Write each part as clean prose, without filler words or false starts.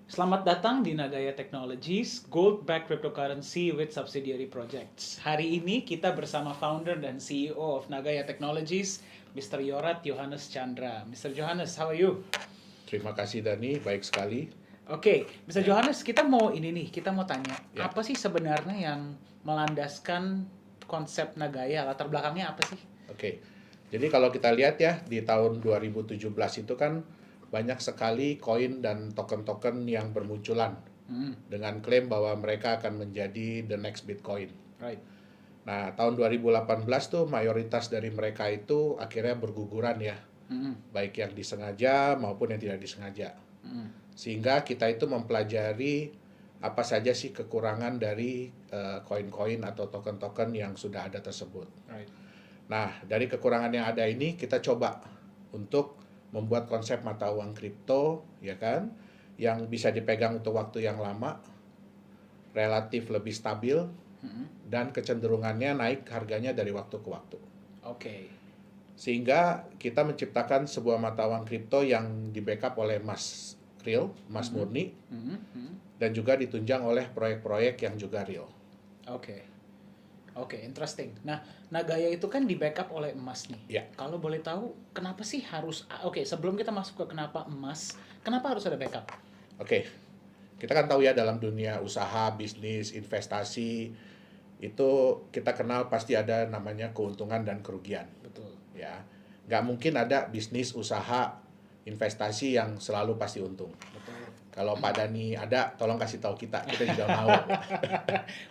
Selamat datang di Nagaya Technologies, Gold-backed cryptocurrency with subsidiary projects. Hari ini kita bersama founder dan CEO of Nagaya Technologies, Mr. Yorat Yohanes Chandra. Mr. Johannes, how are you? Terima kasih Dani, baik sekali. Oke, Mr. Johannes, kita mau kita mau tanya, Ya. apa sih sebenarnya yang melandaskan konsep Nagaya? Latar belakangnya apa sih? Oke. Jadi kalau kita lihat ya, di tahun 2017 itu kan banyak sekali koin dan token-token yang bermunculan dengan klaim bahwa mereka akan menjadi the next Bitcoin. Right. Nah, tahun 2018 tuh mayoritas dari mereka itu akhirnya berguguran ya, baik yang disengaja maupun yang tidak disengaja. Sehingga kita itu mempelajari apa saja sih kekurangan dari koin-koin atau token-token yang sudah ada tersebut. Right. Nah, dari kekurangan yang ada ini kita coba untuk membuat konsep mata uang kripto, ya kan, yang bisa dipegang untuk waktu yang lama, relatif lebih stabil, dan kecenderungannya naik harganya dari waktu ke waktu. Oke. Sehingga kita menciptakan sebuah mata uang kripto yang di-backup oleh emas real, emas murni, dan juga ditunjang oleh proyek-proyek yang juga real. Oke. Oke, interesting. Nah, Nagaya itu kan di backup oleh emas nih. Ya. Kalau boleh tahu, kenapa sih harus... Oke, sebelum kita masuk ke kenapa emas, kenapa harus ada backup? Oke, kita kan tahu ya dalam dunia usaha, bisnis, investasi, itu kita kenal pasti ada namanya keuntungan dan kerugian. Betul. Ya, nggak mungkin ada bisnis, usaha, investasi yang selalu pasti untung. Betul. Kalau Pak Dani ada, tolong kasih tahu kita juga mau.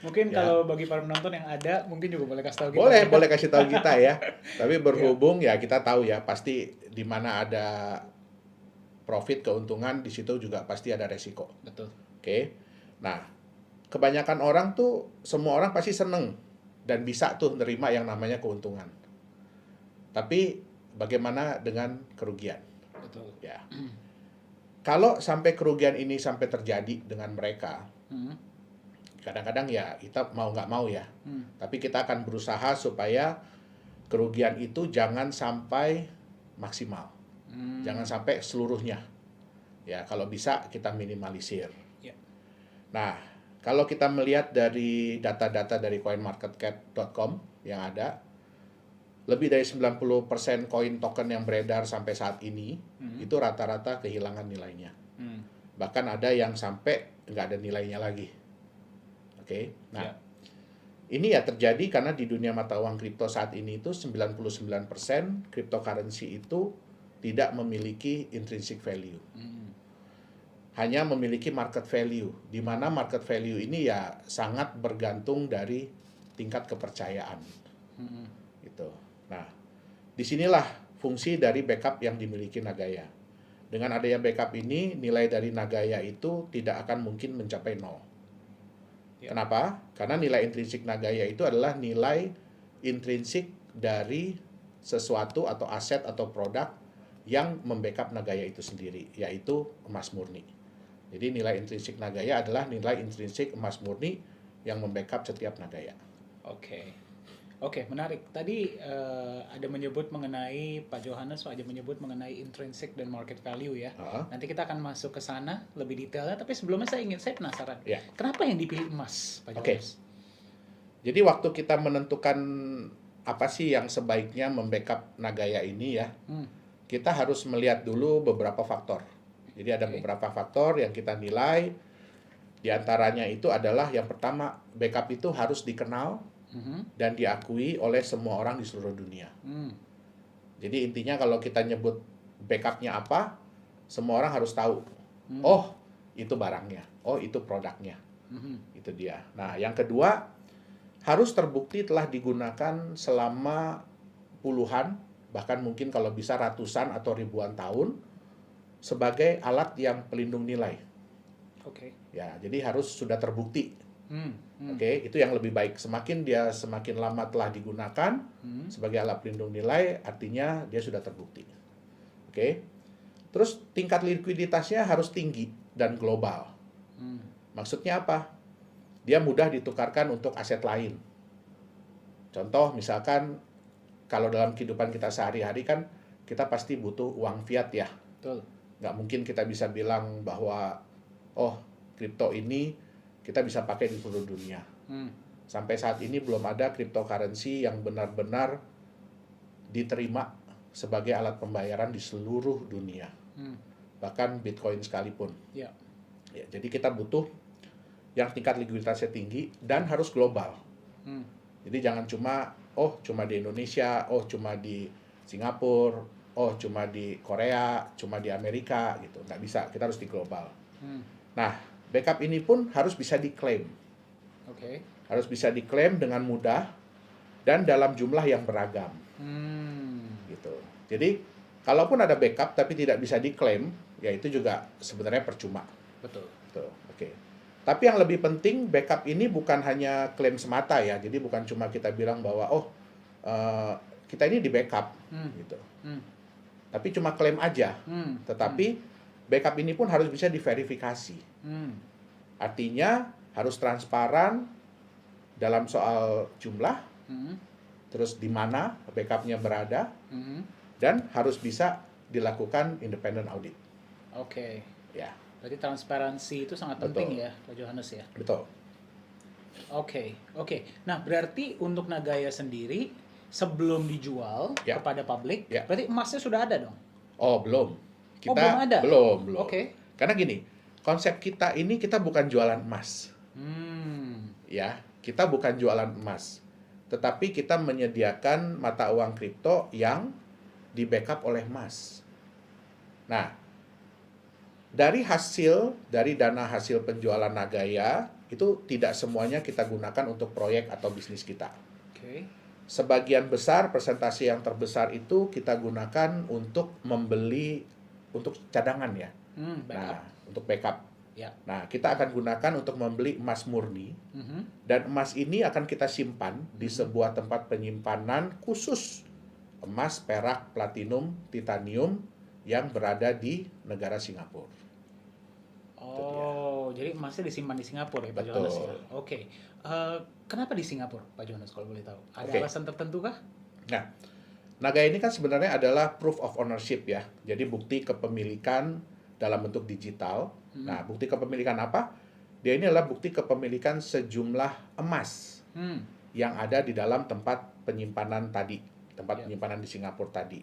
Mungkin Ya. kalau bagi para penonton yang ada, mungkin juga boleh kasih tahu kita. Boleh, boleh kasih tahu kita ya. Tapi berhubung ya kita tahu ya pasti di mana ada profit, keuntungan, di situ juga pasti ada resiko. Betul. Oke. Nah, kebanyakan orang tuh, semua orang pasti seneng dan bisa tuh nerima yang namanya keuntungan. Tapi bagaimana dengan kerugian? Betul. Ya. Kalau sampai kerugian ini sampai terjadi dengan mereka, kadang-kadang ya kita mau nggak mau ya. Tapi kita akan berusaha supaya kerugian itu jangan sampai maksimal. Jangan sampai seluruhnya. Ya, kalau bisa kita minimalisir. Ya. Nah, kalau kita melihat dari data-data dari coinmarketcap.com yang ada, lebih dari 90% koin token yang beredar sampai saat ini, itu rata-rata kehilangan nilainya. Bahkan ada yang sampai nggak ada nilainya lagi. Oke, nah, ini ya terjadi karena di dunia mata uang kripto saat ini itu 99% cryptocurrency itu tidak memiliki intrinsic value. Hanya memiliki market value, di mana market value ini ya sangat bergantung dari tingkat kepercayaan. Gitu. Nah, disinilah fungsi dari backup yang dimiliki Nagaya. Dengan adanya backup ini, nilai dari Nagaya itu tidak akan mungkin mencapai nol. Kenapa? Karena nilai intrinsik Nagaya itu adalah nilai intrinsik dari sesuatu atau aset atau produk yang membackup Nagaya itu sendiri, yaitu emas murni. Jadi nilai intrinsik Nagaya adalah nilai intrinsik emas murni yang membackup setiap Nagaya. Oke. Oke, menarik. Tadi ada menyebut mengenai Pak Johannes, ada menyebut mengenai intrinsic dan market value ya. Nanti kita akan masuk ke sana lebih detailnya. Tapi sebelumnya saya penasaran. Ya. Kenapa yang dipilih emas, Pak Johannes? Jadi waktu kita menentukan apa sih yang sebaiknya membackup Nagaya ini ya, kita harus melihat dulu beberapa faktor. Jadi ada beberapa faktor yang kita nilai. Di antaranya itu adalah yang pertama, backup itu harus dikenal dan diakui oleh semua orang di seluruh dunia. Jadi intinya kalau kita nyebut backupnya apa, semua orang harus tahu. Oh, itu barangnya. Oh, itu produknya. Itu dia. Nah, yang kedua, harus terbukti telah digunakan selama puluhan, bahkan mungkin kalau bisa ratusan atau ribuan tahun sebagai alat yang pelindung nilai. Oke. Ya, jadi harus sudah terbukti. Oke, itu yang lebih baik. Semakin lama telah digunakan sebagai alat pelindung nilai, artinya dia sudah terbukti. Oke. Terus tingkat likuiditasnya harus tinggi dan global. Maksudnya apa? Dia mudah ditukarkan untuk aset lain. Contoh misalkan kalau dalam kehidupan kita sehari-hari kan kita pasti butuh uang fiat ya. Betul. Nggak mungkin kita bisa bilang bahwa oh kripto ini kita bisa pakai di seluruh dunia. Sampai saat ini belum ada cryptocurrency yang benar-benar diterima sebagai alat pembayaran di seluruh dunia. Bahkan Bitcoin sekalipun. Ya. Ya, jadi kita butuh yang tingkat likuiditasnya tinggi dan harus global. Jadi jangan cuma di Indonesia, cuma di Singapura, cuma di Korea, cuma di Amerika gitu. Nggak bisa, kita harus di global. Nah, backup ini pun harus bisa diklaim. Harus bisa diklaim dengan mudah dan dalam jumlah yang beragam. Gitu. Jadi, kalaupun ada backup tapi tidak bisa diklaim, ya itu juga sebenarnya percuma. Betul. Oke. Tapi yang lebih penting, backup ini bukan hanya klaim semata ya. Jadi bukan cuma kita bilang bahwa kita ini di backup gitu. Tapi cuma klaim aja. Tetapi backup ini pun harus bisa diverifikasi. Artinya harus transparan dalam soal jumlah, terus di mana backupnya berada, dan harus bisa dilakukan independent audit. Oke. Ya. Berarti transparansi itu sangat penting ya, Pak Johannes ya? Betul. Oke. Nah, berarti untuk Nagaya sendiri, sebelum dijual kepada publik, berarti emasnya sudah ada dong? Oh, belum. Belum ada? Belum. Oke. Karena gini, konsep kita ini kita bukan jualan emas. Ya, kita bukan jualan emas. Tetapi kita menyediakan mata uang kripto yang di-backup oleh emas. Nah, dari dana hasil penjualan Nagaya, itu tidak semuanya kita gunakan untuk proyek atau bisnis kita. Sebagian besar, persentase yang terbesar itu kita gunakan untuk membeli, untuk cadangan ya. Nah, untuk backup. Nah, kita akan gunakan untuk membeli emas murni. Dan emas ini akan kita simpan di sebuah tempat penyimpanan khusus emas, perak, platinum, titanium yang berada di negara Singapura. Jadi emasnya disimpan di Singapura ya, Pak Johannes ya? Oke. Kenapa di Singapura, Pak Johannes, kalau boleh tahu? Ada alasan tertentu kah? Nah, Nagaya ini kan sebenarnya adalah proof of ownership ya. Jadi bukti kepemilikan dalam bentuk digital. Nah, bukti kepemilikan apa? Dia ini adalah bukti kepemilikan sejumlah emas yang ada di dalam tempat penyimpanan tadi, penyimpanan di Singapura tadi.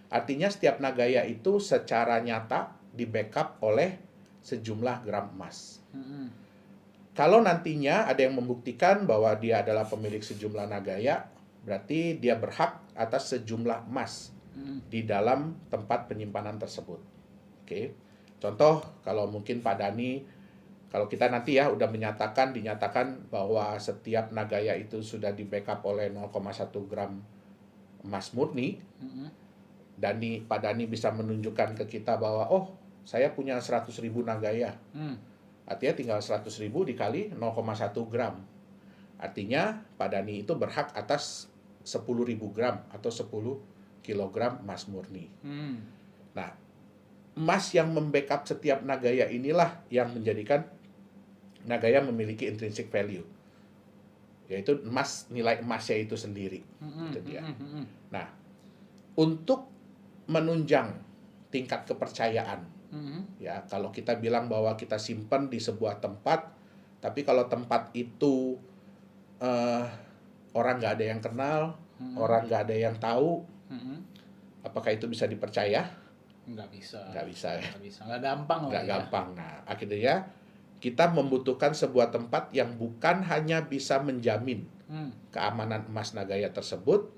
Artinya setiap Nagaya itu secara nyata di-backup oleh sejumlah gram emas. Kalau nantinya ada yang membuktikan bahwa dia adalah pemilik sejumlah Nagaya, berarti dia berhak atas sejumlah emas di dalam tempat penyimpanan tersebut. Oke. Contoh, kalau mungkin Pak Dani, kalau kita nanti ya udah dinyatakan bahwa setiap Nagaya itu sudah di-backup oleh 0,1 gram emas murni, Pak Dani bisa menunjukkan ke kita bahwa saya punya 100.000 Nagaya. Artinya tinggal 100.000 dikali 0,1 gram. Artinya Pak Dani itu berhak atas 10.000 gram atau 10 kilogram emas murni. Nah, emas yang membackup setiap Nagaya inilah yang menjadikan Nagaya memiliki intrinsic value. Yaitu nilai emasnya itu sendiri. Itu dia. Nah, untuk menunjang tingkat kepercayaan, ya kalau kita bilang bahwa kita simpan di sebuah tempat, tapi kalau tempat itu orang nggak ada yang kenal, orang nggak ada yang tahu, apakah itu bisa dipercaya? Nggak bisa ya. Nggak gampang lah. Nggak gampang. Nah, akhirnya kita membutuhkan sebuah tempat yang bukan hanya bisa menjamin keamanan emas Nagaya tersebut,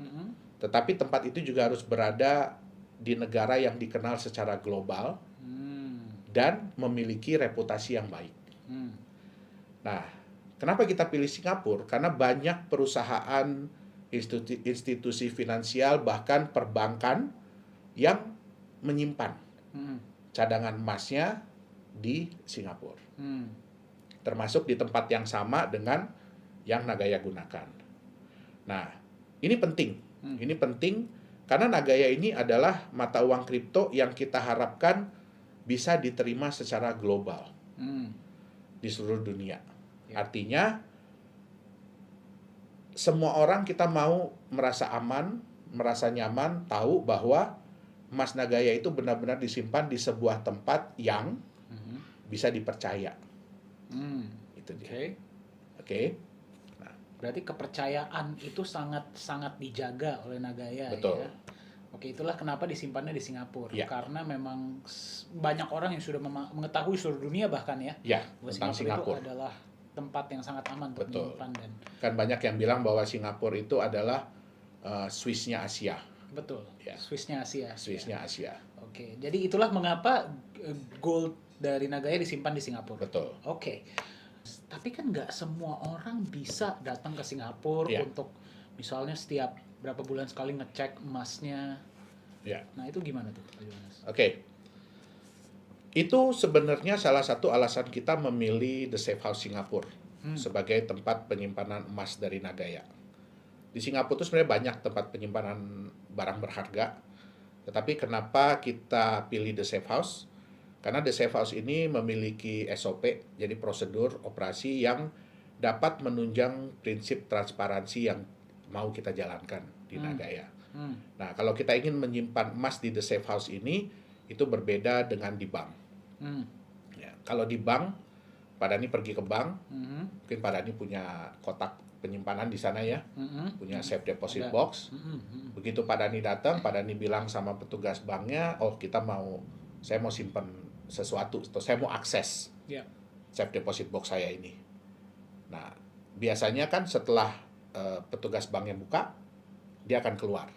tetapi tempat itu juga harus berada di negara yang dikenal secara global dan memiliki reputasi yang baik. Nah, kenapa kita pilih Singapura? Karena banyak perusahaan, institusi finansial, bahkan perbankan yang menyimpan cadangan emasnya di Singapura. Termasuk di tempat yang sama dengan yang Nagaya gunakan. Nah, ini penting. Ini penting karena Nagaya ini adalah mata uang kripto yang kita harapkan bisa diterima secara global di seluruh dunia. Artinya semua orang kita mau merasa aman, merasa nyaman, tahu bahwa emas Nagaya itu benar-benar disimpan di sebuah tempat yang bisa dipercaya. Itu dia. Oke. Oke. Berarti kepercayaan itu sangat dijaga oleh Nagaya Betul. ya. Oke, itulah kenapa disimpannya di Singapura. Ya. Karena memang banyak orang yang sudah mengetahui seluruh dunia bahkan ya. Ya, Bahwa tentang Singapura Singapura. itu adalah tempat yang sangat aman untuk Betul. menyimpan dan Kan banyak yang bilang bahwa Singapura itu adalah Swiss-nya Asia. betul. Ya. Swiss-nya Asia. Swiss-nya Asia. Oke, jadi itulah mengapa gold dari Nagaya disimpan di Singapura. Betul. Oke. Tapi kan nggak semua orang bisa datang ke Singapura Ya. untuk misalnya setiap berapa bulan sekali ngecek emasnya. Ya. Nah, itu gimana tuh, Pak Yohanes? Oke. Itu sebenarnya salah satu alasan kita memilih The Safe House Singapura sebagai tempat penyimpanan emas dari Nagaya. Di Singapura itu sebenarnya banyak tempat penyimpanan barang berharga. Tetapi kenapa kita pilih The Safe House? Karena The Safe House ini memiliki SOP, jadi prosedur operasi yang dapat menunjang prinsip transparansi yang mau kita jalankan di Nagaya. Nah, kalau kita ingin menyimpan emas di The Safe House ini, itu berbeda dengan di bank. Ya, kalau di bank, Pak Dhani pergi ke bank, mungkin Pak Dhani punya kotak penyimpanan di sana ya, punya safe deposit Ada. box. Begitu Pak Dhani datang, Pak Dhani bilang sama petugas banknya, oh saya mau simpan sesuatu, atau saya mau akses Ya. safe deposit box saya ini. Nah, biasanya kan setelah petugas banknya buka, dia akan keluar.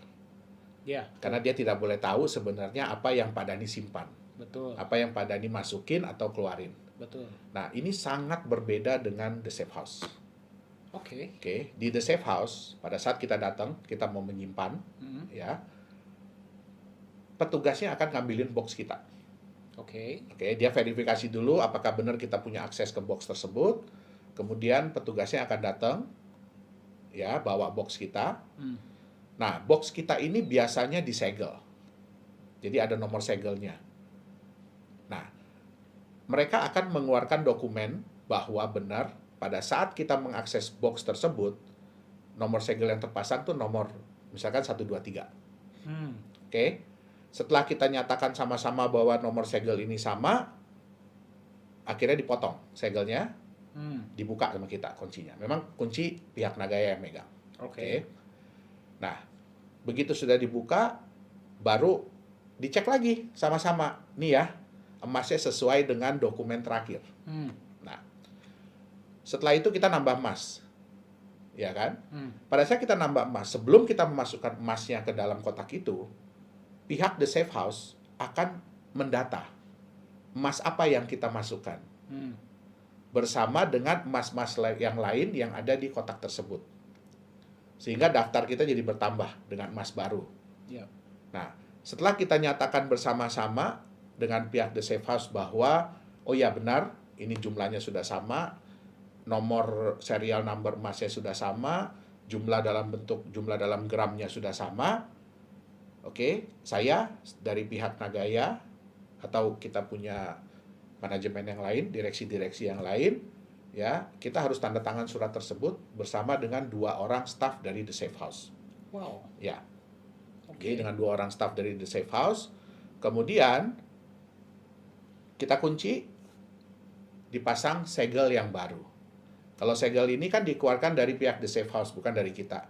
Ya, Karena dia tidak boleh tahu sebenarnya apa yang Pak Dhani simpan, betul. apa yang Pak Dhani masukin atau keluarin. Betul. Nah, ini sangat berbeda dengan The Safe House. Oke. Oke, di The Safe House, pada saat kita datang, kita mau menyimpan, ya, petugasnya akan ngambilin box kita. Oke. Oke, dia verifikasi dulu apakah benar kita punya akses ke box tersebut. Kemudian petugasnya akan datang, ya, bawa box kita. Nah, box kita ini biasanya disegel. Jadi ada nomor segelnya. Nah, mereka akan mengeluarkan dokumen bahwa benar pada saat kita mengakses box tersebut, nomor segel yang terpasang tuh nomor misalkan 123. Oke. Setelah kita nyatakan sama-sama bahwa nomor segel ini sama, akhirnya dipotong segelnya, dibuka sama kita kuncinya. Memang kunci pihak Nagaya yang megang. Oke. Nah, begitu sudah dibuka, baru dicek lagi sama-sama. Nih ya, emasnya sesuai dengan dokumen terakhir. Nah, setelah itu kita nambah emas. Ya kan? Pada saat kita nambah emas, sebelum kita memasukkan emasnya ke dalam kotak itu, pihak The Safe House akan mendata emas apa yang kita masukkan. Bersama dengan emas-emas yang lain yang ada di kotak tersebut. Sehingga daftar kita jadi bertambah dengan emas baru. Ya. Nah, setelah kita nyatakan bersama-sama dengan pihak The Safe House bahwa, oh ya benar, ini jumlahnya sudah sama, nomor serial number emasnya sudah sama, jumlah dalam gramnya sudah sama. Oke, saya dari pihak Nagaya atau kita punya manajemen yang lain, direksi-direksi yang lain, ya, kita harus tanda tangan surat tersebut bersama dengan 2 orang staf dari The Safe House. Wow. Ya. Oke. Dengan 2 orang staf dari The Safe House. Kemudian kita kunci, dipasang segel yang baru. Kalau segel ini kan dikeluarkan dari pihak The Safe House, bukan dari kita.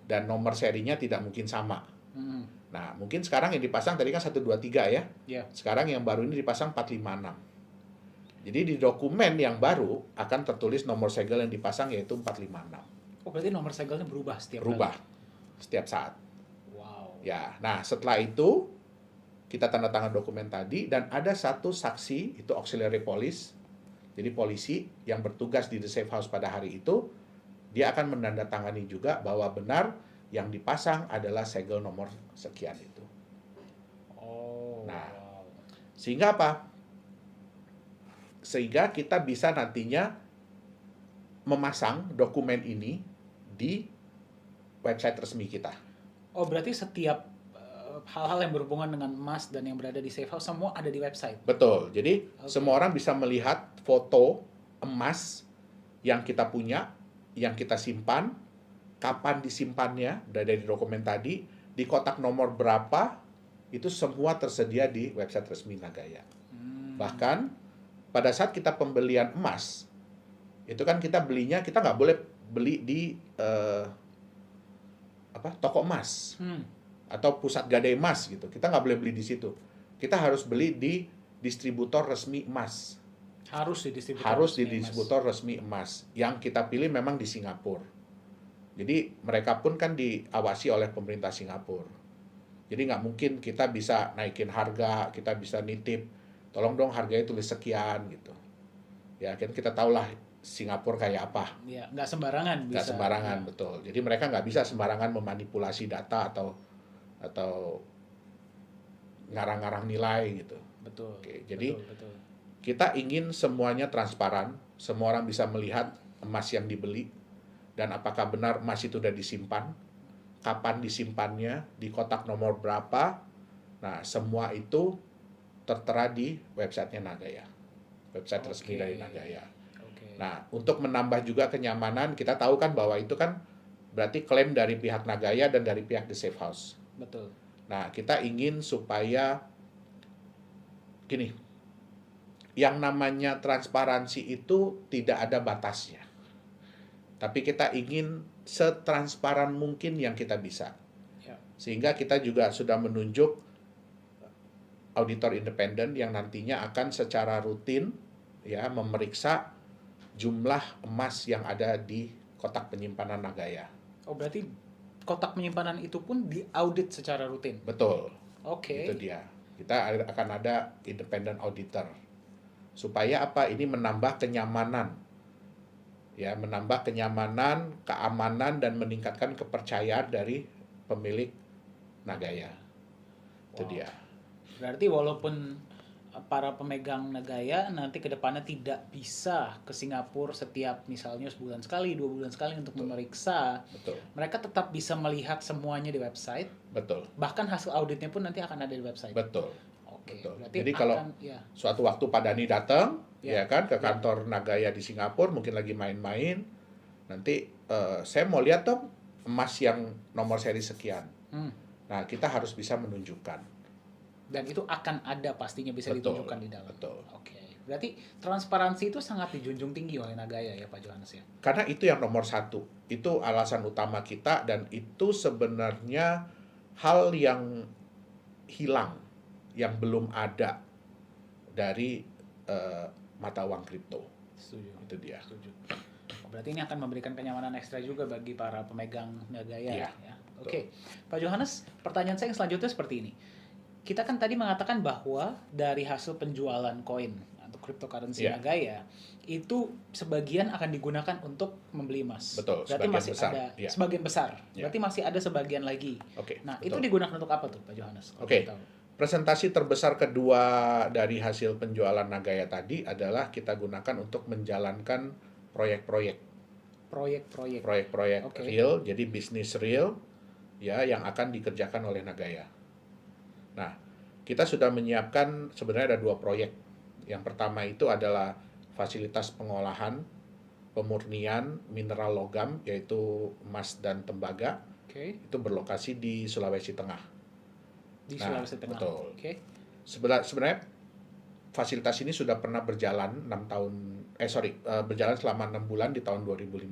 Dan nomor serinya tidak mungkin sama. Nah, mungkin sekarang yang dipasang tadi kan 123 ya. Ya. Sekarang yang baru ini dipasang 456. Jadi di dokumen yang baru akan tertulis nomor segel yang dipasang yaitu 456. Oh, berarti nomor segelnya berubah setiap Berubah kali? setiap saat. Wow. Ya, nah setelah itu kita tanda tangan dokumen tadi dan ada satu saksi, itu auxiliary police. Jadi polisi yang bertugas di The Safe House pada hari itu, dia akan menandatangani juga bahwa benar yang dipasang adalah segel nomor sekian itu. Oh. Nah, wow. Sehingga apa? Sehingga kita bisa nantinya memasang dokumen ini di website resmi kita. Oh, berarti setiap hal-hal yang berhubungan dengan emas dan yang berada di Safe House semua ada di website. Betul. Jadi semua orang bisa melihat foto emas yang kita punya, yang kita simpan, kapan disimpannya, dari dokumen tadi, di kotak nomor berapa, itu semua tersedia di website resmi Nagaya. Bahkan pada saat kita pembelian emas, itu kan kita belinya, kita nggak boleh beli di toko emas atau pusat gadai emas gitu. Kita nggak boleh beli di situ. Kita harus beli di distributor resmi emas. Harus di distributor Harus di resmi emas. distributor resmi emas. Yang kita pilih memang di Singapura. Jadi mereka pun kan diawasi oleh pemerintah Singapura. Jadi nggak mungkin kita bisa naikin harga, kita bisa nitip, tolong dong harganya tulis sekian gitu. Ya kan kita tahulah Singapura kayak apa. Ya, nggak sembarangan bisa. Nggak sembarangan, betul. Jadi mereka nggak bisa sembarangan memanipulasi data atau ngarang-ngarang nilai gitu. Betul. Oke, jadi betul. kita ingin semuanya transparan, semua orang bisa melihat emas yang dibeli, dan apakah benar emas itu sudah disimpan, kapan disimpannya, di kotak nomor berapa. Nah, semua itu tertera di websitenya Nagaya, website resmi dari Nagaya. Nah, untuk menambah juga kenyamanan, kita tahu kan bahwa itu kan berarti klaim dari pihak Nagaya dan dari pihak The Safe House. Betul. Nah, kita ingin supaya gini, yang namanya transparansi itu tidak ada batasnya. Tapi kita ingin setransparan mungkin yang kita bisa. Ya. Sehingga kita juga sudah menunjuk auditor independen yang nantinya akan secara rutin ya memeriksa jumlah emas yang ada di kotak penyimpanan Nagaya. Oh, berarti kotak penyimpanan itu pun diaudit secara rutin? Betul. Oke. Itu dia. Kita akan ada independent auditor. Supaya apa? Ini menambah kenyamanan. Ya, menambah kenyamanan, keamanan, dan meningkatkan kepercayaan dari pemilik Nagaya. Itu dia. Berarti walaupun para pemegang Nagaya nanti ke depannya tidak bisa ke Singapura setiap misalnya sebulan sekali, 2 bulan sekali untuk memeriksa. Betul. Mereka tetap bisa melihat semuanya di website. Betul. Bahkan hasil auditnya pun nanti akan ada di website. Betul. Oke. Betul. Berarti Jadi kalau suatu waktu Pak Dhani datang, ya kan ke kantor Nagaya di Singapura, mungkin lagi main-main, nanti saya mau lihat dong emas yang nomor seri sekian. Nah, kita harus bisa menunjukkan. Dan itu akan ada pastinya bisa ditunjukkan di dalam. Betul. Oke. Berarti transparansi itu sangat dijunjung tinggi oleh Nagaya ya Pak Johannes ya? Karena itu yang nomor satu. Itu alasan utama kita, dan itu sebenarnya hal yang hilang, yang belum ada dari mata uang kripto. Setuju. Itu dia. Setuju. Berarti ini akan memberikan kenyamanan ekstra juga bagi para pemegang Nagaya. Ya. Oke. Pak Johannes, pertanyaan saya yang selanjutnya seperti ini. Kita kan tadi mengatakan bahwa dari hasil penjualan koin atau cryptocurrency Nagaya itu sebagian akan digunakan untuk membeli emas. Betul. Berarti masih besar. ada sebagian besar. Berarti masih ada sebagian lagi. Nah, itu digunakan untuk apa tuh, Pak Johannes? Presentasi terbesar kedua dari hasil penjualan Nagaya tadi adalah kita gunakan untuk menjalankan proyek-proyek real, jadi bisnis real ya yang akan dikerjakan oleh Nagaya. Nah, kita sudah menyiapkan sebenarnya ada 2 proyek. Yang pertama itu adalah fasilitas pengolahan, pemurnian mineral logam, yaitu emas dan tembaga. Itu berlokasi di Sulawesi Tengah. Sulawesi Tengah. Betul. Sebenarnya fasilitas ini sudah pernah berjalan berjalan selama 6 bulan di tahun 2015.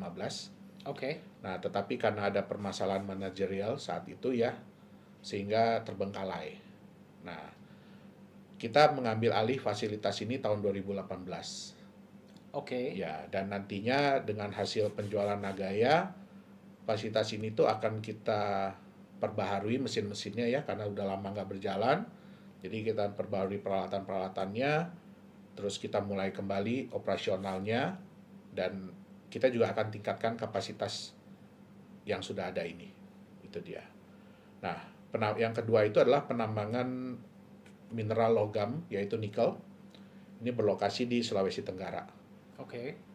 Nah, tetapi karena ada permasalahan manajerial saat itu ya, sehingga terbengkalai. Nah, kita mengambil alih fasilitas ini tahun 2018. Ya, dan nantinya dengan hasil penjualan Nagaya, fasilitas ini tuh akan kita perbaharui mesin-mesinnya ya, karena udah lama nggak berjalan. Jadi kita perbaharui peralatan-peralatannya, terus kita mulai kembali operasionalnya, dan kita juga akan tingkatkan kapasitas yang sudah ada ini. Itu dia. Nah, yang kedua itu adalah penambangan mineral logam, yaitu nikel. Ini berlokasi di Sulawesi Tenggara.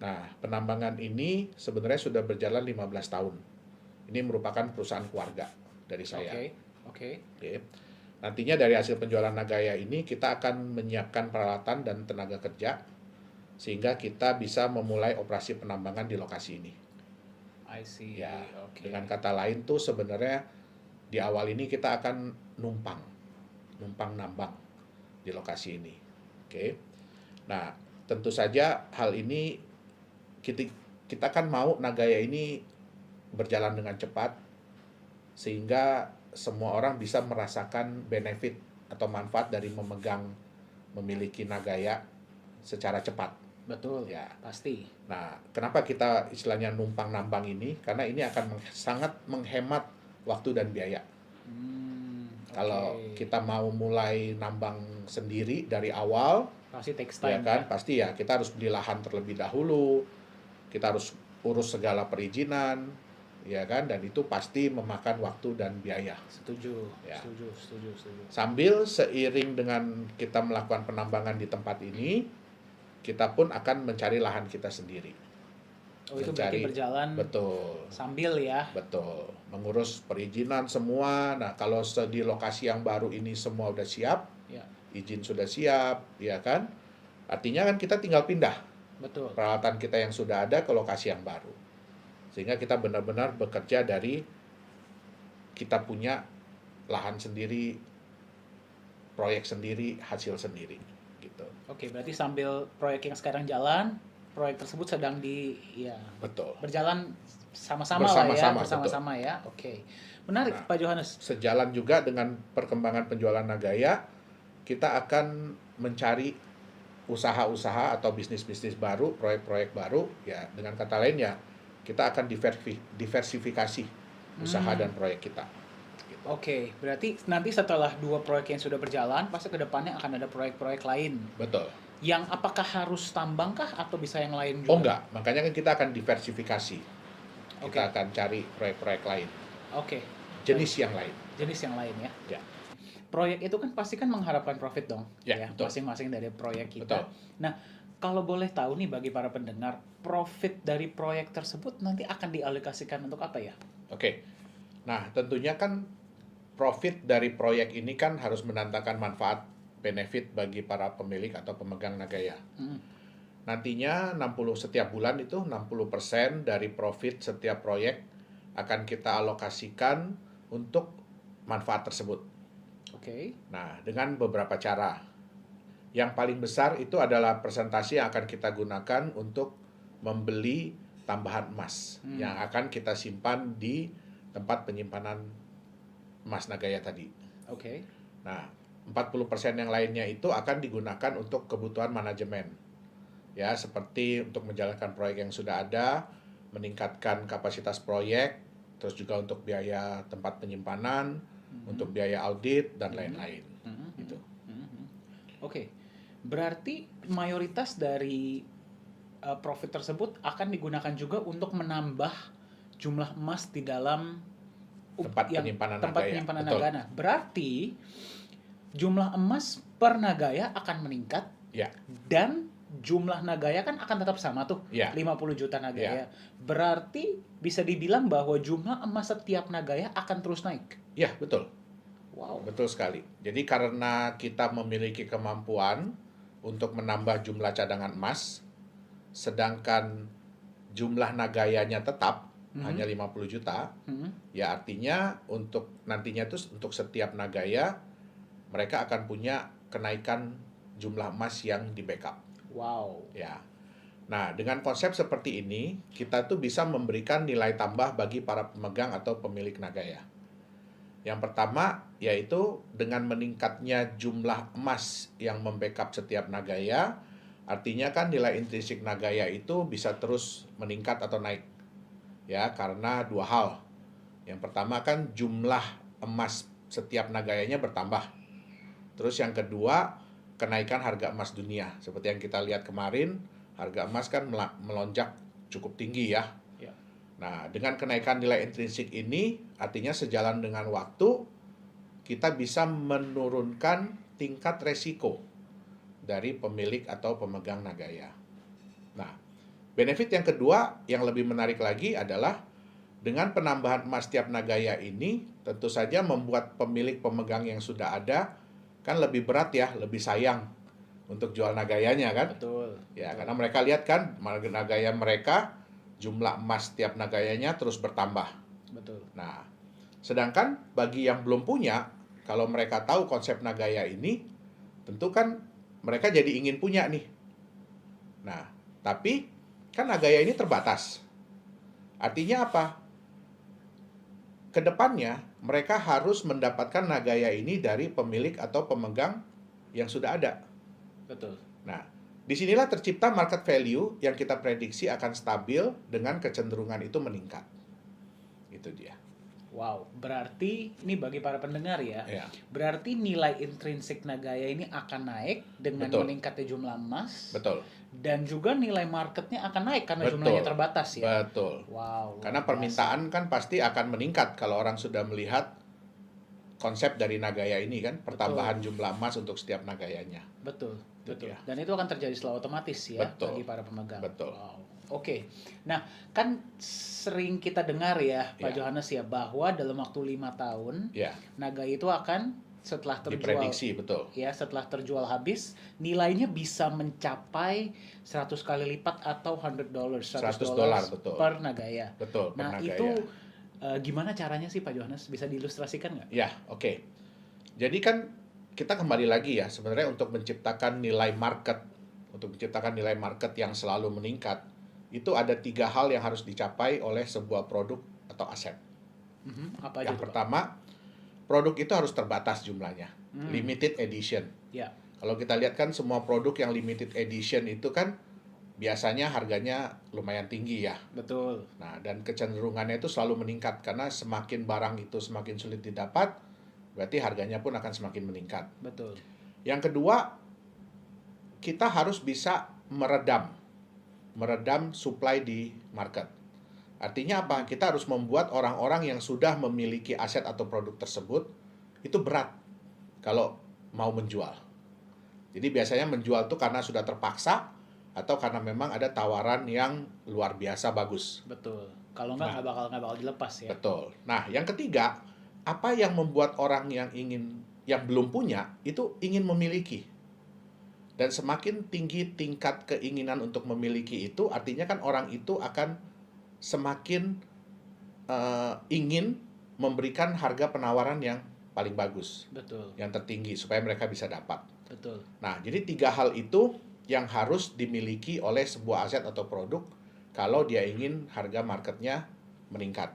Nah, penambangan ini sebenarnya sudah berjalan 15 tahun. Ini merupakan perusahaan keluarga dari saya. Nantinya dari hasil penjualan Nagaya ini, kita akan menyiapkan peralatan dan tenaga kerja, sehingga kita bisa memulai operasi penambangan di lokasi ini. Ya, dengan kata lain tuh sebenarnya di awal ini kita akan numpang nambang di lokasi ini. Nah, tentu saja hal ini kita kita kan mau Nagaya ini berjalan dengan cepat sehingga semua orang bisa merasakan benefit atau manfaat dari memiliki Nagaya secara cepat. Betul. Ya. Pasti. Nah, kenapa kita istilahnya numpang nambang ini? Karena ini akan sangat menghemat waktu dan biaya. Kalau Oke. kita mau mulai nambang sendiri dari awal, Pasti takes ya time. kan, pasti ya kita harus beli lahan terlebih dahulu, kita harus urus segala perizinan, ya kan, dan itu pasti memakan waktu dan biaya. Setuju. Ya. Setuju. Sambil seiring dengan kita melakukan penambangan di tempat ini, kita pun akan mencari lahan kita sendiri. Oh, itu berarti berjalan Betul. sambil ya. Betul, mengurus perizinan semua. Nah, kalau di lokasi yang baru ini semua udah siap, Ya. izin sudah siap, ya kan? Artinya kan kita tinggal pindah Betul. peralatan kita yang sudah ada ke lokasi yang baru. Sehingga kita benar-benar bekerja dari kita punya lahan sendiri, proyek sendiri, hasil sendiri, gitu. Oke, berarti sambil proyek yang sekarang jalan, proyek tersebut sedang Betul. berjalan sama-sama lah ya, Bersama-sama, bersama-sama ya. Oke. Menarik, Nah, Pak Johannes. Sejalan juga dengan perkembangan penjualan Nagaya, kita akan mencari usaha-usaha atau bisnis-bisnis baru, proyek-proyek baru, ya dengan kata lain ya, kita akan diversifikasi usaha dan proyek kita. Gitu. Oke, berarti nanti setelah 2 proyek yang sudah berjalan, pasti ke depannya akan ada proyek-proyek lain. Betul. Yang apakah harus tambang kah atau bisa yang lain juga? Oh enggak, makanya kan kita akan diversifikasi. Oke. Kita akan cari proyek-proyek lain, Oke, jenis yang lain. jenis yang lain ya. Ya. Proyek itu kan pasti kan mengharapkan profit dong, Ya, betul. masing-masing dari proyek kita. Betul. Nah, kalau boleh tahu nih bagi para pendengar, profit dari proyek tersebut nanti akan dialokasikan untuk apa ya? Oke. Nah, tentunya kan profit dari proyek ini kan harus mendatangkan manfaat benefit bagi para pemilik atau pemegang Nagaya. Hmm. Nantinya setiap bulan itu 60% dari profit setiap proyek akan kita alokasikan untuk manfaat tersebut. Oke. Nah, dengan beberapa cara. Yang paling besar itu adalah persentase yang akan kita gunakan untuk membeli tambahan emas yang akan kita simpan di tempat penyimpanan emas Nagaya tadi. Oke. Nah, 40% yang lainnya itu akan digunakan untuk kebutuhan manajemen. Ya, seperti untuk menjalankan proyek yang sudah ada, meningkatkan kapasitas proyek, terus juga untuk biaya tempat penyimpanan, untuk biaya audit dan lain-lain. Gitu. Oke. Berarti mayoritas dari profit tersebut akan digunakan juga untuk menambah jumlah emas di dalam Tempat penyimpanan tempat Nagaya. penyimpanan Betul. Nagaya. Berarti jumlah emas per Nagaya akan meningkat Ya, dan jumlah Nagaya kan akan tetap sama tuh, Ya. 50 juta Nagaya. Berarti bisa dibilang bahwa jumlah emas setiap Nagaya akan terus naik. ya betul. Wow. Betul sekali. Jadi karena kita memiliki kemampuan untuk menambah jumlah cadangan emas, sedangkan jumlah Nagayanya tetap hanya 50 juta, ya artinya untuk nantinya itu untuk setiap Nagaya mereka akan punya kenaikan jumlah emas yang di backup. Wow. Ya. Nah, dengan konsep seperti ini, kita tuh bisa memberikan nilai tambah bagi para pemegang atau pemilik Nagaya. Yang pertama, yaitu dengan meningkatnya jumlah emas yang membackup setiap Nagaya, artinya kan nilai intrinsik Nagaya itu bisa terus meningkat atau naik. Ya, karena 2 hal. Yang pertama kan jumlah emas setiap Nagayanya bertambah. Terus yang kedua, kenaikan harga emas dunia. Seperti yang kita lihat kemarin, harga emas kan melonjak cukup tinggi ya. Ya. Nah, dengan kenaikan nilai intrinsik ini, artinya sejalan dengan waktu, kita bisa menurunkan tingkat resiko dari pemilik atau pemegang Nagaya. Nah, benefit yang kedua yang lebih menarik lagi adalah dengan penambahan emas tiap Nagaya ini, tentu saja membuat pemilik pemegang yang sudah ada kan lebih berat ya, lebih sayang untuk jual Nagayanya kan. Betul. Ya, karena mereka lihat kan Nagaya mereka jumlah emas tiap Nagayanya terus bertambah. Betul. Nah, sedangkan bagi yang belum punya, kalau mereka tahu konsep Nagaya ini, tentu kan mereka jadi ingin punya nih. Nah, tapi kan Nagaya ini terbatas. Artinya apa? Kedepannya mereka harus mendapatkan Nagaya ini dari pemilik atau pemegang yang sudah ada. Betul. Nah, disinilah tercipta market value yang kita prediksi akan stabil dengan kecenderungan itu meningkat. Itu dia. Wow, berarti ini bagi para pendengar ya. Ya. Berarti nilai intrinsik Nagaya ini akan naik dengan Betul. meningkatnya jumlah emas. Betul. Dan juga nilai marketnya akan naik karena Betul. jumlahnya terbatas ya. Betul. Wow. Karena luar permintaan kan pasti akan meningkat kalau orang sudah melihat konsep dari Nagaya ini kan, pertambahan jumlah emas untuk setiap Nagayanya. Betul, betul. ya. Dan itu akan terjadi secara otomatis ya Betul. bagi para pemegang. Betul. Wow. Oke. Nah, kan sering kita dengar ya, Pak Ya. Johannes ya, bahwa dalam waktu 5 tahun Ya, Nagaya itu akan setelah terjual diprediksi betul. ya, setelah terjual habis, nilainya bisa mencapai 100 kali lipat atau $100, $100, betul. per Nagaya. Betul, per Nah, Nagaya. itu gimana caranya sih Pak Johannes? Bisa diilustrasikan nggak? Ya, oke. Jadi kan kita kembali lagi ya, sebenarnya untuk menciptakan nilai market, yang selalu meningkat, itu ada 3 hal yang harus dicapai oleh sebuah produk atau aset. Apa aja Yang tuh, Pak? pertama, produk itu harus terbatas jumlahnya, limited edition. Ya, Kalau kita lihat kan semua produk yang limited edition itu kan biasanya harganya lumayan tinggi ya. betul. Nah, dan kecenderungannya itu selalu meningkat karena semakin barang itu semakin sulit didapat, berarti harganya pun akan semakin meningkat. Betul. Yang kedua, kita harus bisa meredam supply di market. Artinya apa? Kita harus membuat orang-orang yang sudah memiliki aset atau produk tersebut itu berat kalau mau menjual. Jadi biasanya menjual itu karena sudah terpaksa atau karena memang ada tawaran yang luar biasa bagus. Betul. Kalau nggak Nah. nggak bakal dilepas ya. Betul. Nah, yang ketiga, apa yang membuat orang yang belum punya itu ingin memiliki? Dan semakin tinggi tingkat keinginan untuk memiliki itu, artinya kan orang itu akan semakin ingin memberikan harga penawaran yang paling bagus, Betul. yang tertinggi supaya mereka bisa dapat. Betul. Nah, jadi 3 hal itu yang harus dimiliki oleh sebuah aset atau produk kalau dia ingin harga marketnya meningkat.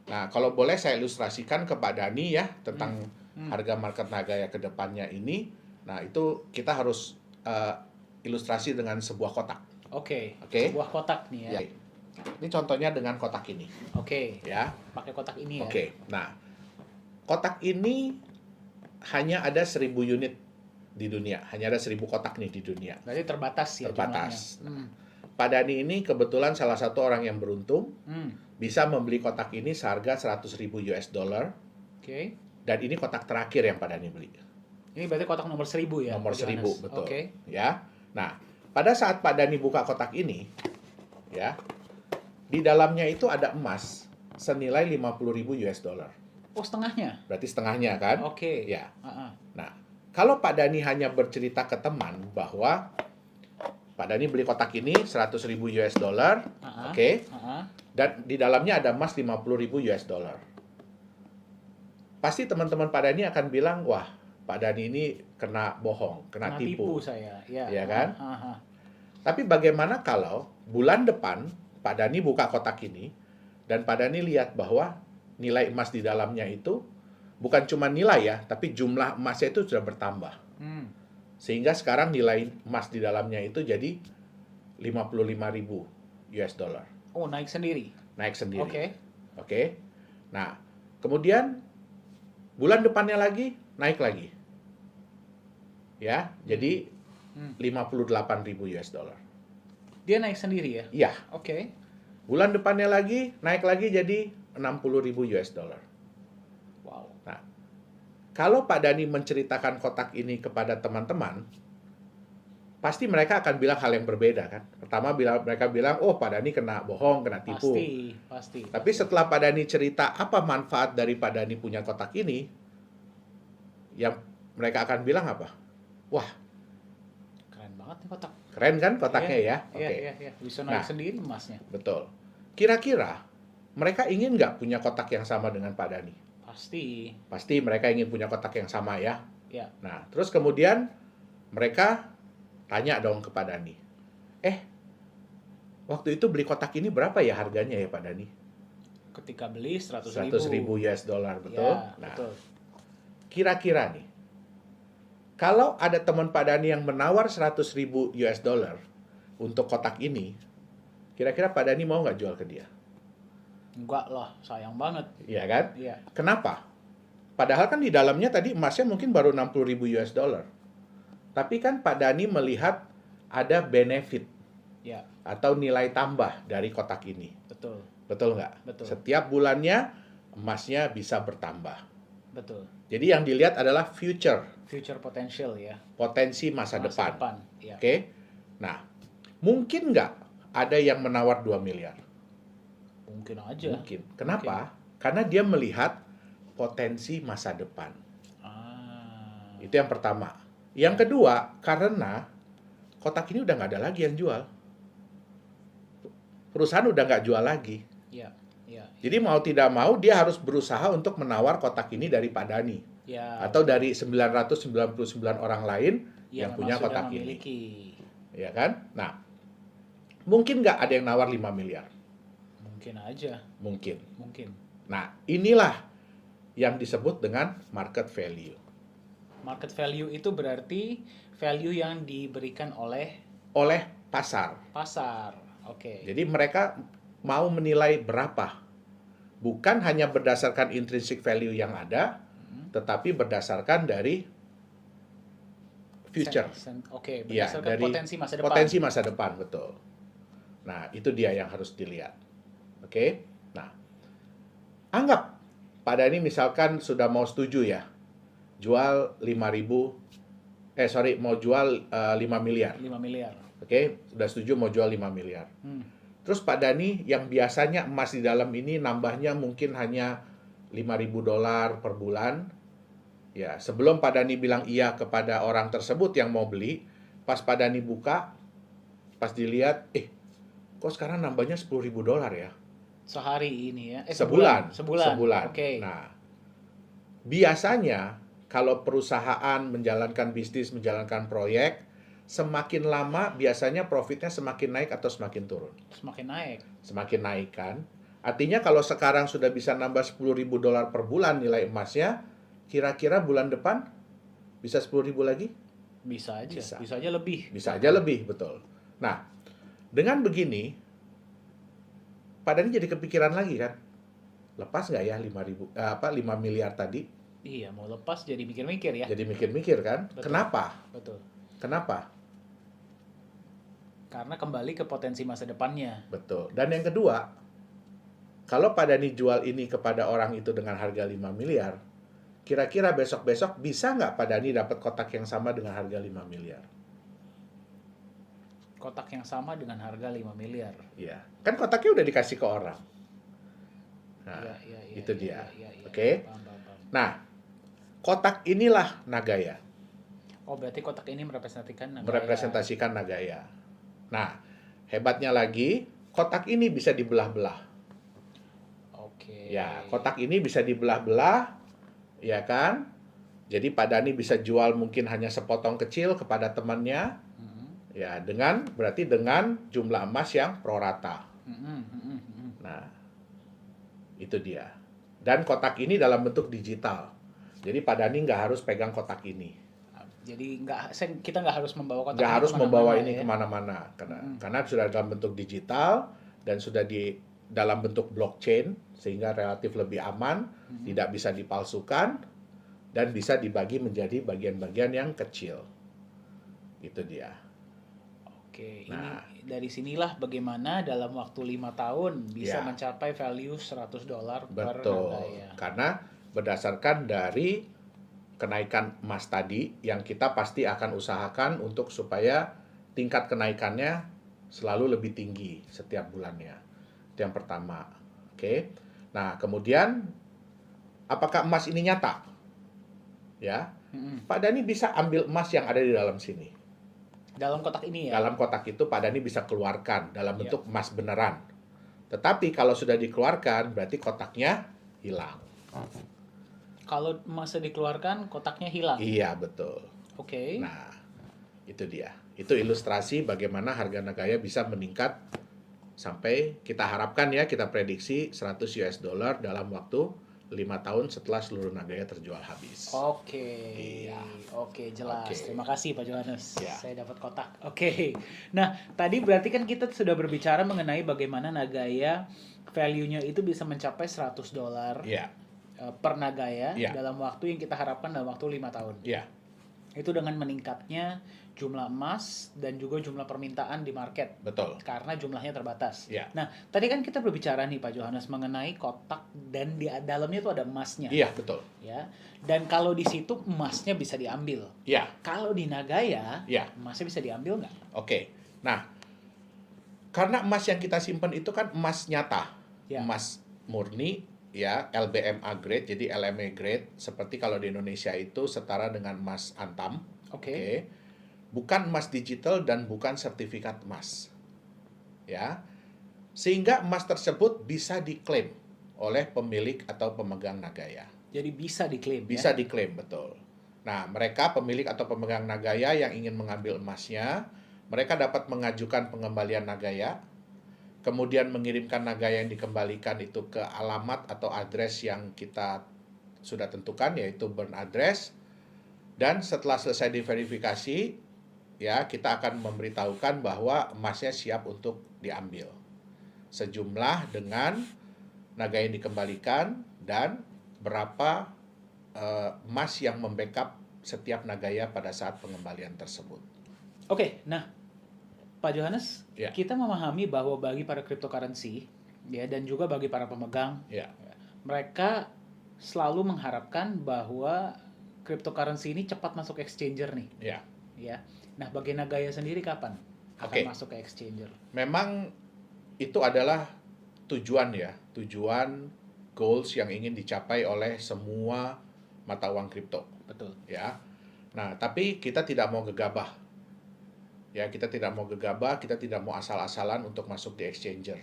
Nah, kalau boleh saya ilustrasikan ke Pak Dani ya tentang harga market Nagaya ke depannya ini. Nah, itu kita harus ilustrasi dengan sebuah kotak. Oke. Oke. Sebuah kotak nih ya. Ya. Ini contohnya dengan kotak ini, Oke. ya. Pakai kotak ini ya. Oke. Nah, kotak ini hanya ada 1000 unit di dunia. Hanya ada 1000 kotak nih di dunia. Berarti terbatas ya Terbatas. jumlahnya. Pak Dani ini kebetulan salah satu orang yang beruntung bisa membeli kotak ini seharga $100.000 Oke. dan ini kotak terakhir yang Pak Dani beli. Ini berarti kotak nomor 1000 ya. Nomor Pak 1000, Johannes? betul. Oke. Ya. Nah, pada saat Pak Dani buka kotak ini, ya, di dalamnya itu ada emas senilai $50.000. Oh, setengahnya. Berarti setengahnya kan? Oke. Ya. Ah, ah. Nah, kalau Pak Dani hanya bercerita ke teman bahwa Pak Dani beli kotak ini $100.000, Ah, ah. oke, Ah, ah. dan di dalamnya ada emas $50.000. Pasti teman-teman Pak Dani akan bilang, wah, Pak Dani ini kena bohong, kena tipu. saya. Ya. Iya kan? Ah, ah. Tapi bagaimana kalau bulan depan Pak Dani buka kotak ini dan Pak Dani lihat bahwa nilai emas di dalamnya itu bukan cuma nilai ya, tapi jumlah emasnya itu sudah bertambah. Sehingga sekarang nilai emas di dalamnya itu jadi $55.000. Oh, naik sendiri. Naik sendiri. Oke. Oke. Nah, kemudian bulan depannya lagi naik lagi. Ya, jadi $58.000. Dia naik sendiri ya. Iya. Oke. Bulan depannya lagi naik lagi jadi $60.000. Wow. Nah, kalau Pak Dani menceritakan kotak ini kepada teman-teman, pasti mereka akan bilang hal yang berbeda kan. Pertama mereka bilang, oh Pak Dani kena bohong, kena tipu. Pasti. Tapi setelah Pak Dani cerita apa manfaat dari Pak Dani punya kotak ini, yang mereka akan bilang apa? Wah, Keren banget nih kotak. keren kan kotaknya ya? Oke. Iya. Bisa naik Nah. sendiri emasnya. Betul. Kira-kira mereka ingin nggak punya kotak yang sama dengan Pak Dani? Pasti. Pasti mereka ingin punya kotak yang sama ya. Ya. Nah, terus kemudian mereka tanya dong ke Pak Dani. waktu itu beli kotak ini berapa ya harganya ya Pak Dani? Ketika beli 100 100.000 US dollar, betul? Ya, Nah, betul. kira-kira nih, kalau ada teman Pak Dani yang menawar 100.000 US dollar untuk kotak ini, kira-kira Pak Dani mau nggak jual ke dia? Enggak lah, sayang banget. Iya kan? Iya. Kenapa? Padahal kan di dalamnya tadi emasnya mungkin baru 60.000 US dollar. Tapi kan Pak Dani melihat ada benefit Ya, atau nilai tambah dari kotak ini. betul. Betul nggak? Betul. Setiap bulannya emasnya bisa bertambah. Betul. Jadi yang dilihat adalah future, Future potential ya. potensi masa depan. Ya. Oke? Nah, mungkin nggak ada yang menawar 2 miliar? Mungkin aja. Mungkin. Kenapa? Karena dia melihat potensi masa depan. Ah. Itu yang pertama. Yang kedua, karena kotak ini udah nggak ada lagi yang jual. Perusahaan udah nggak jual lagi. Ya, ya. Jadi mau tidak mau dia harus berusaha untuk menawar kotak ini dari Pak Dani. Ya. Atau dari 999 orang lain yang punya memang sudah kotak ini. memiliki. Ya kan? Nah, mungkin nggak ada yang nawar 5 miliar? Mungkin aja. Mungkin. Mungkin. Nah, inilah yang disebut dengan market value. Market value itu berarti value yang diberikan oleh Oleh pasar. pasar. Oke. Jadi mereka mau menilai berapa. Bukan hanya berdasarkan intrinsic value yang ada, tetapi berdasarkan dari future. Oke, Ya, berdasarkan dari potensi masa depan. potensi masa depan, betul. Nah, itu dia yang harus dilihat. Oke? Nah, anggap Pak Dani misalkan sudah mau setuju ya, jual 5.000, mau jual 5 miliar. 5 miliar. Oke, sudah setuju mau jual 5 miliar. Terus Pak Dani yang biasanya emas di dalam ini nambahnya mungkin hanya 5.000 dolar per bulan. Ya, sebelum Pak Dani bilang iya kepada orang tersebut yang mau beli, pas Pak Dani buka, pas dilihat, kok sekarang nambahnya 10.000 dolar ya? Sehari ini ya? Sebulan. Sebulan. Oke. Nah, biasanya kalau perusahaan menjalankan bisnis, menjalankan proyek, semakin lama biasanya profitnya semakin naik atau semakin turun? Semakin naik. Semakin naik kan? Artinya kalau sekarang sudah bisa nambah 10.000 dolar per bulan nilai emasnya, kira-kira bulan depan bisa 10.000 lagi? Bisa aja. Bisa. Bisa aja lebih. Bisa aja lebih, betul. Nah, dengan begini, Pak Dani jadi kepikiran lagi kan? Lepas nggak ya 5 miliar tadi? Iya, mau lepas jadi mikir-mikir ya. Jadi mikir-mikir kan? Betul. Kenapa? Betul. Kenapa? Karena kembali ke potensi masa depannya. Betul. Dan yang kedua, kalau Pak Dani jual ini kepada orang itu dengan harga 5 miliar, kira-kira besok-besok bisa nggak Pak Dani dapat kotak yang sama dengan harga 5 miliar? Kotak yang sama dengan harga 5 miliar. Iya. Kan kotaknya udah dikasih ke orang. Nah, Iya, itu dia. iya. Oke? Paham. Nah, kotak inilah Nagaya. Oh, berarti kotak ini merepresentasikan Nagaya. Merepresentasikan Nagaya. Nah, hebatnya lagi, kotak ini bisa dibelah-belah. Oke. Ya, kotak ini bisa dibelah-belah, ya kan? Jadi Pak Dani bisa jual mungkin hanya sepotong kecil kepada temannya, ya berarti dengan jumlah emas yang prorata. Nah, itu dia. Dan kotak ini dalam bentuk digital. Jadi Pak Dani nggak harus pegang kotak ini. Jadi kita nggak harus membawa kotak Nggak ini harus membawa ini ya? kemana-mana. Karena sudah dalam bentuk digital dan sudah di dalam bentuk blockchain, sehingga relatif lebih aman, tidak bisa dipalsukan, dan bisa dibagi menjadi bagian-bagian yang kecil. Itu dia. Oke, Nah, ini dari sinilah bagaimana dalam waktu 5 tahun bisa Ya. mencapai value 100 dolar per Betul. Nagaya. Karena berdasarkan dari kenaikan emas tadi yang kita pasti akan usahakan untuk supaya tingkat kenaikannya selalu lebih tinggi setiap bulannya. Itu yang pertama. Oke. Nah, kemudian apakah emas ini nyata? Ya. Pak Dani bisa ambil emas yang ada di dalam sini. Dalam kotak ini ya? Dalam kotak itu Pak Dani bisa keluarkan dalam bentuk emas beneran. Tetapi kalau sudah dikeluarkan berarti kotaknya hilang. Kalau emasnya dikeluarkan, kotaknya hilang? Iya, betul. Oke. Nah, itu dia. Itu ilustrasi bagaimana harga Nagaya bisa meningkat sampai kita harapkan ya, kita prediksi 100 US dollar dalam waktu 5 tahun setelah seluruh Nagaya terjual habis. Oke, Iya. oke, jelas. Oke. Terima kasih Pak Johannes. Ya. Saya dapat kotak. Oke. Nah, tadi berarti kan kita sudah berbicara mengenai bagaimana Nagaya value-nya itu bisa mencapai 100 dolar Iya, per Nagaya Ya. dalam waktu yang kita harapkan dalam waktu 5 tahun. iya, Itu dengan meningkatnya jumlah emas dan juga jumlah permintaan di market. betul. Karena jumlahnya terbatas. Ya. Nah, tadi kan kita berbicara nih Pak Johannes mengenai kotak dan di dalamnya itu ada emasnya. Iya, betul. Ya. Dan kalau di situ emasnya bisa diambil. Iya, Kalau di Nagaya, iya. emasnya bisa diambil nggak? Oke. Nah, karena emas yang kita simpan itu kan emas nyata. Ya. Emas murni, ya, LBMA grade, jadi LME grade, seperti kalau di Indonesia itu setara dengan emas antam. Oke. Bukan emas digital dan bukan sertifikat emas. Ya. Sehingga emas tersebut bisa diklaim oleh pemilik atau pemegang Nagaya. Jadi bisa diklaim Bisa ya? diklaim, betul. Nah, mereka pemilik atau pemegang Nagaya yang ingin mengambil emasnya, mereka dapat mengajukan pengembalian Nagaya, kemudian mengirimkan Nagaya yang dikembalikan itu ke alamat atau address yang kita sudah tentukan, yaitu burn address. Dan setelah selesai diverifikasi, ya, kita akan memberitahukan bahwa emasnya siap untuk diambil. Sejumlah dengan Nagaya yang dikembalikan dan berapa emas yang membackup setiap Nagaya pada saat pengembalian tersebut. Oke, nah Pak Johannes, Ya. kita memahami bahwa bagi para cryptocurrency ya dan juga bagi para pemegang, Ya, mereka selalu mengharapkan bahwa cryptocurrency ini cepat masuk exchanger nih, ya. ya. Nah, bagi Nagaya sendiri kapan akan Oke. masuk ke exchanger? Memang itu adalah tujuan ya, tujuan goals yang ingin dicapai oleh semua mata uang kripto, Betul. ya. Nah, tapi kita tidak mau gegabah. Ya, kita tidak mau gegabah, kita tidak mau asal-asalan untuk masuk di exchanger.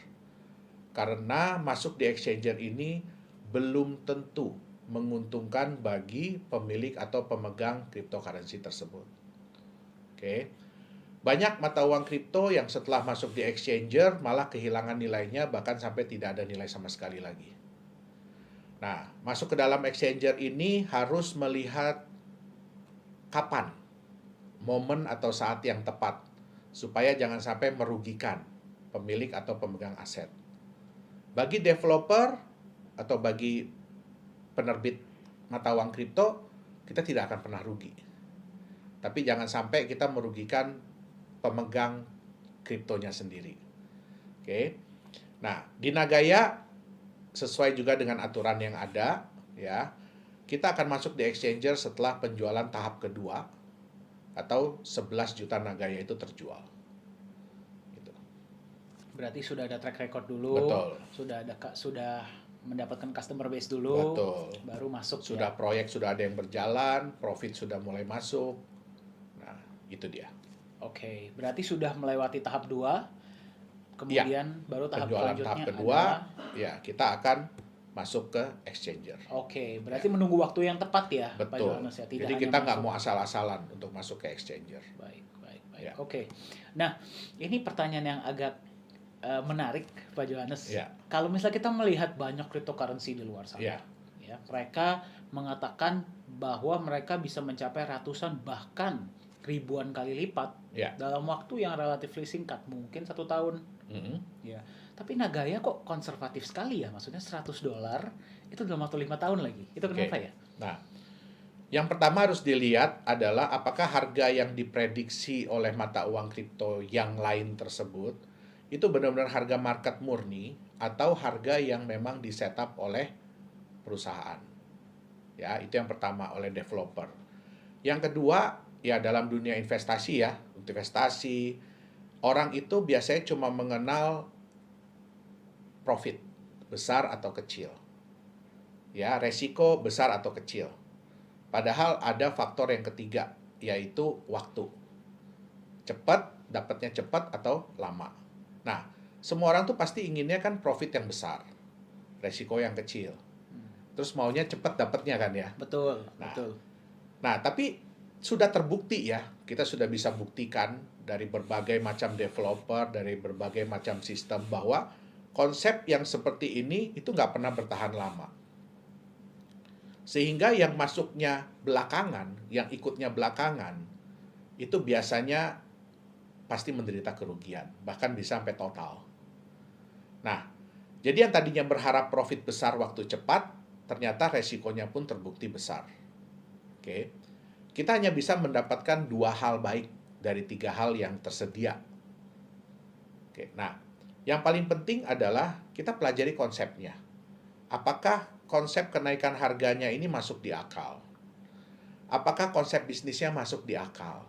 Karena masuk di exchanger ini belum tentu menguntungkan bagi pemilik atau pemegang cryptocurrency tersebut. Oke. Banyak mata uang kripto yang setelah masuk di exchanger malah kehilangan nilainya, bahkan sampai tidak ada nilai sama sekali lagi. Nah, masuk ke dalam exchanger ini harus melihat kapan momen atau saat yang tepat supaya jangan sampai merugikan pemilik atau pemegang aset. Bagi developer atau bagi penerbit mata uang kripto, kita tidak akan pernah rugi. Tapi jangan sampai kita merugikan pemegang kriptonya sendiri. Oke. Nah, di Nagaya sesuai juga dengan aturan yang ada, ya. Kita akan masuk di exchanger setelah penjualan tahap kedua atau 11 juta Nagaya itu terjual. Gitu. Berarti sudah ada track record dulu, Betul. sudah mendapatkan customer base dulu, Betul. baru masuk Sudah proyek sudah ada yang berjalan, profit sudah mulai masuk. Nah, itu dia. Oke, berarti sudah melewati tahap 2, kemudian baru tahap Penjualan selanjutnya tahap kedua, adalah ya kita akan masuk ke exchanger. Oke, berarti menunggu waktu yang tepat ya, Pak Betul. Johannes ya. Tidak Jadi hanya kita nggak masuk. mau asal-asalan untuk masuk ke exchanger. Baik, baik, baik. Ya. Oke. Nah, ini pertanyaan yang agak menarik, Pak Johannes. Ya. Kalau misalnya kita melihat banyak cryptocurrency di luar sana, Ya. ya, mereka mengatakan bahwa mereka bisa mencapai ratusan bahkan ribuan kali lipat Ya. dalam waktu yang relatif singkat, mungkin 1 tahun. Mm-mm. Ya, tapi Nagaya kok konservatif sekali ya, maksudnya 100 dolar itu dalam waktu 5 tahun lagi. Itu kenapa Oke. ya? Nah, yang pertama harus dilihat adalah apakah harga yang diprediksi oleh mata uang kripto yang lain tersebut itu benar-benar harga market murni atau harga yang memang disetup oleh perusahaan. Ya, itu yang pertama, oleh developer. Yang kedua, ya dalam dunia investasi ya, investasi orang itu biasanya cuma mengenal profit besar atau kecil. Ya, resiko besar atau kecil. Padahal ada faktor yang ketiga, yaitu waktu. Cepat, dapatnya cepat atau lama. Nah, semua orang tuh pasti inginnya kan profit yang besar, resiko yang kecil. Terus maunya cepat dapatnya kan ya. Betul, Nah, betul. Nah, tapi sudah terbukti ya, kita sudah bisa buktikan dari berbagai macam developer, dari berbagai macam sistem, bahwa konsep yang seperti ini itu nggak pernah bertahan lama. Sehingga yang masuknya belakangan, yang ikutnya belakangan, itu biasanya pasti menderita kerugian, bahkan bisa sampai total. Nah, jadi yang tadinya berharap profit besar waktu cepat, ternyata resikonya pun terbukti besar. Oke, kita hanya bisa mendapatkan 2 hal baik dari 3 hal yang tersedia. Oke, nah, yang paling penting adalah kita pelajari konsepnya. Apakah konsep kenaikan harganya ini masuk di akal? Apakah konsep bisnisnya masuk di akal?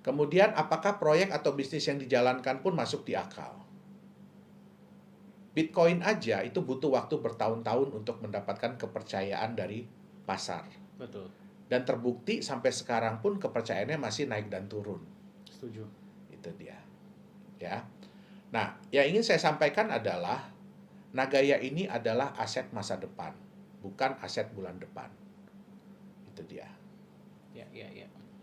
Kemudian apakah proyek atau bisnis yang dijalankan pun masuk di akal? Bitcoin aja itu butuh waktu bertahun-tahun untuk mendapatkan kepercayaan dari pasar. Betul. Dan terbukti sampai sekarang pun kepercayaannya masih naik dan turun. Setuju. Itu dia. Ya. Nah, yang ingin saya sampaikan adalah Nagaya ini adalah aset masa depan, bukan aset bulan depan. Itu dia. Ya.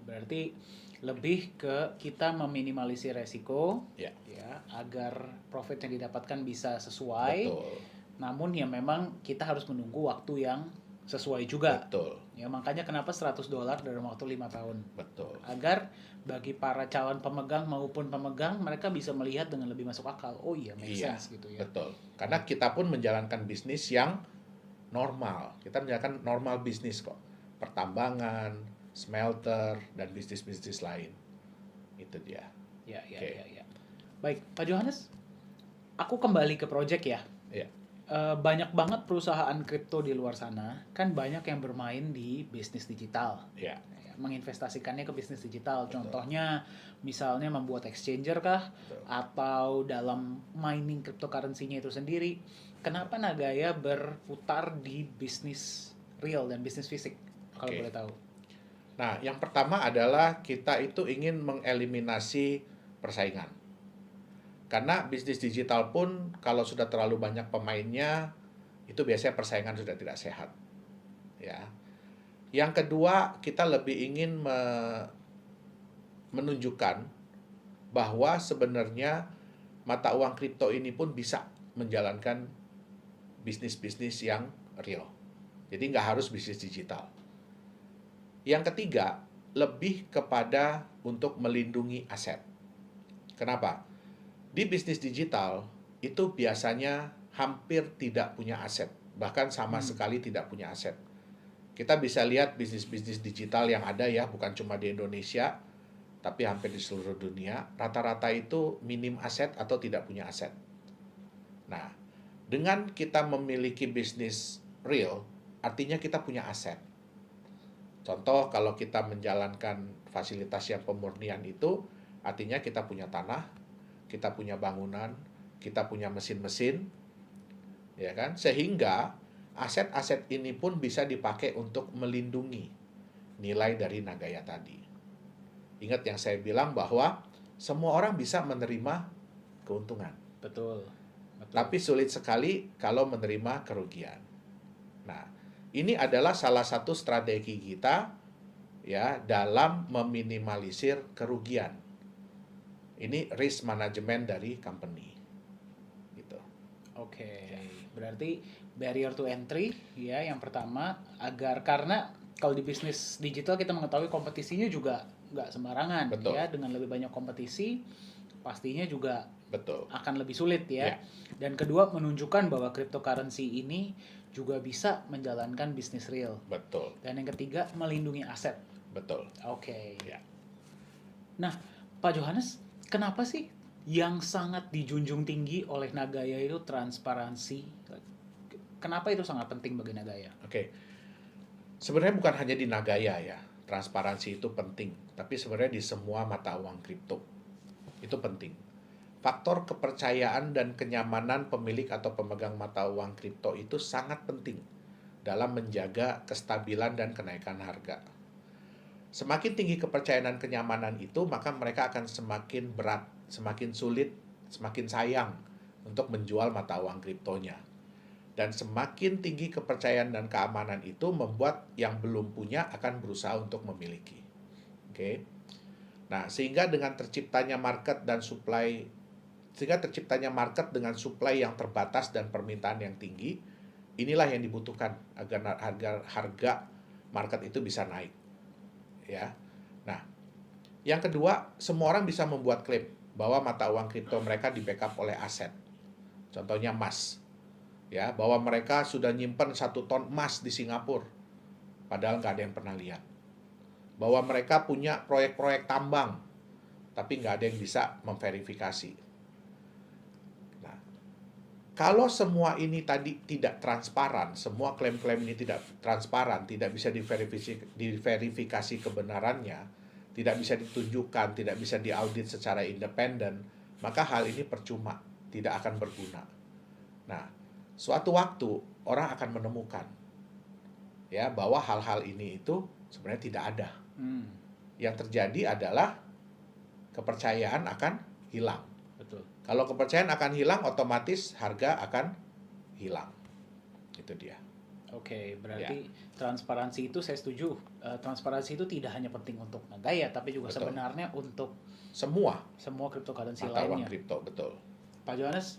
Berarti lebih ke kita meminimalisir resiko, Ya. agar profit yang didapatkan bisa sesuai. Betul. Namun ya memang kita harus menunggu waktu yang sesuai juga. Betul. Ya makanya kenapa $100 dalam waktu 5 tahun. Betul. Agar bagi para calon pemegang maupun pemegang, mereka bisa melihat dengan lebih masuk akal. Oh iya, make sense gitu ya. Betul. Karena kita pun menjalankan bisnis yang normal. Kita menjalankan normal bisnis kok. Pertambangan, smelter, dan bisnis-bisnis lain. Itu dia. Ya. Oke. Baik, Pak Johannes, aku kembali ke project ya. Ya. Banyak banget perusahaan kripto di luar sana, kan banyak yang bermain di bisnis digital. Ya. Menginvestasikannya ke bisnis digital. Betul. Contohnya misalnya membuat exchanger kah, Betul. atau dalam mining cryptocurrency-nya itu sendiri. Kenapa Nagaya berputar di bisnis real dan bisnis fisik, kalau Oke. boleh tahu? Nah, yang pertama adalah kita itu ingin mengeliminasi persaingan. Karena bisnis digital pun kalau sudah terlalu banyak pemainnya, itu biasanya persaingan sudah tidak sehat. Ya. Yang kedua, kita lebih ingin menunjukkan bahwa sebenarnya mata uang kripto ini pun bisa menjalankan bisnis-bisnis yang real. Jadi nggak harus bisnis digital. Yang ketiga, lebih kepada untuk melindungi aset. Kenapa? Di bisnis digital, itu biasanya hampir tidak punya aset. Bahkan sama sekali tidak punya aset. Kita bisa lihat bisnis-bisnis digital yang ada ya, bukan cuma di Indonesia, tapi hampir di seluruh dunia. Rata-rata itu minim aset atau tidak punya aset. Nah, dengan kita memiliki bisnis real, artinya kita punya aset. Contoh, kalau kita menjalankan fasilitas yang pemurnian itu, artinya kita punya tanah, kita punya bangunan, kita punya mesin-mesin, ya kan? Sehingga aset-aset ini pun bisa dipakai untuk melindungi nilai dari Nagaya tadi. Ingat yang saya bilang bahwa semua orang bisa menerima keuntungan. Betul. Tapi sulit sekali kalau menerima kerugian. Nah, ini adalah salah satu strategi kita ya dalam meminimalisir kerugian. Ini risk management dari company. Gitu. Oke. Berarti barrier to entry ya yang pertama, agar karena kalau di bisnis digital kita mengetahui kompetisinya juga nggak sembarangan. Betul. Ya, dengan lebih banyak kompetisi pastinya juga Betul. akan lebih sulit ya. Ya. Dan kedua, menunjukkan bahwa cryptocurrency ini juga bisa menjalankan bisnis real. Betul. Dan yang ketiga, melindungi aset. Betul. Oke. Ya. Nah, Pak Johannes, kenapa sih yang sangat dijunjung tinggi oleh Nagaya itu transparansi? Kenapa itu sangat penting bagi Nagaya? Oke. Sebenarnya bukan hanya di Nagaya ya, transparansi itu penting, tapi sebenarnya di semua mata uang kripto itu penting. Faktor kepercayaan dan kenyamanan pemilik atau pemegang mata uang kripto itu sangat penting dalam menjaga kestabilan dan kenaikan harga. Semakin tinggi kepercayaan dan kenyamanan itu, maka mereka akan semakin berat, semakin sulit, semakin sayang untuk menjual mata uang kriptonya. Dan semakin tinggi kepercayaan dan keamanan itu membuat yang belum punya akan berusaha untuk memiliki. Oke. Nah, sehingga terciptanya market dengan supply yang terbatas dan permintaan yang tinggi, inilah yang dibutuhkan agar harga market itu bisa naik. Ya. Nah, yang kedua, semua orang bisa membuat klaim bahwa mata uang kripto mereka di backup oleh aset. Contohnya emas. Ya, bahwa mereka sudah nyimpen 1 ton emas di Singapura, padahal nggak ada yang pernah lihat. Bahwa mereka punya proyek-proyek tambang, tapi nggak ada yang bisa memverifikasi. Nah, kalau semua ini tadi tidak transparan, semua klaim-klaim ini tidak transparan, tidak bisa diverifikasi kebenarannya, tidak bisa ditunjukkan, tidak bisa diaudit secara independen, maka hal ini percuma, tidak akan berguna. Nah, suatu waktu orang akan menemukan ya bahwa hal-hal ini itu sebenarnya tidak ada. Yang terjadi adalah kepercayaan akan hilang. Betul. Kalau kepercayaan akan hilang, otomatis harga akan hilang. Itu dia. Oke, berarti transparansi itu saya setuju. Transparansi itu tidak hanya penting untuk Nagaya, tapi juga Betul. sebenarnya untuk Semua cryptocurrency mata uang lainnya. kripto, betul. Pak Johannes,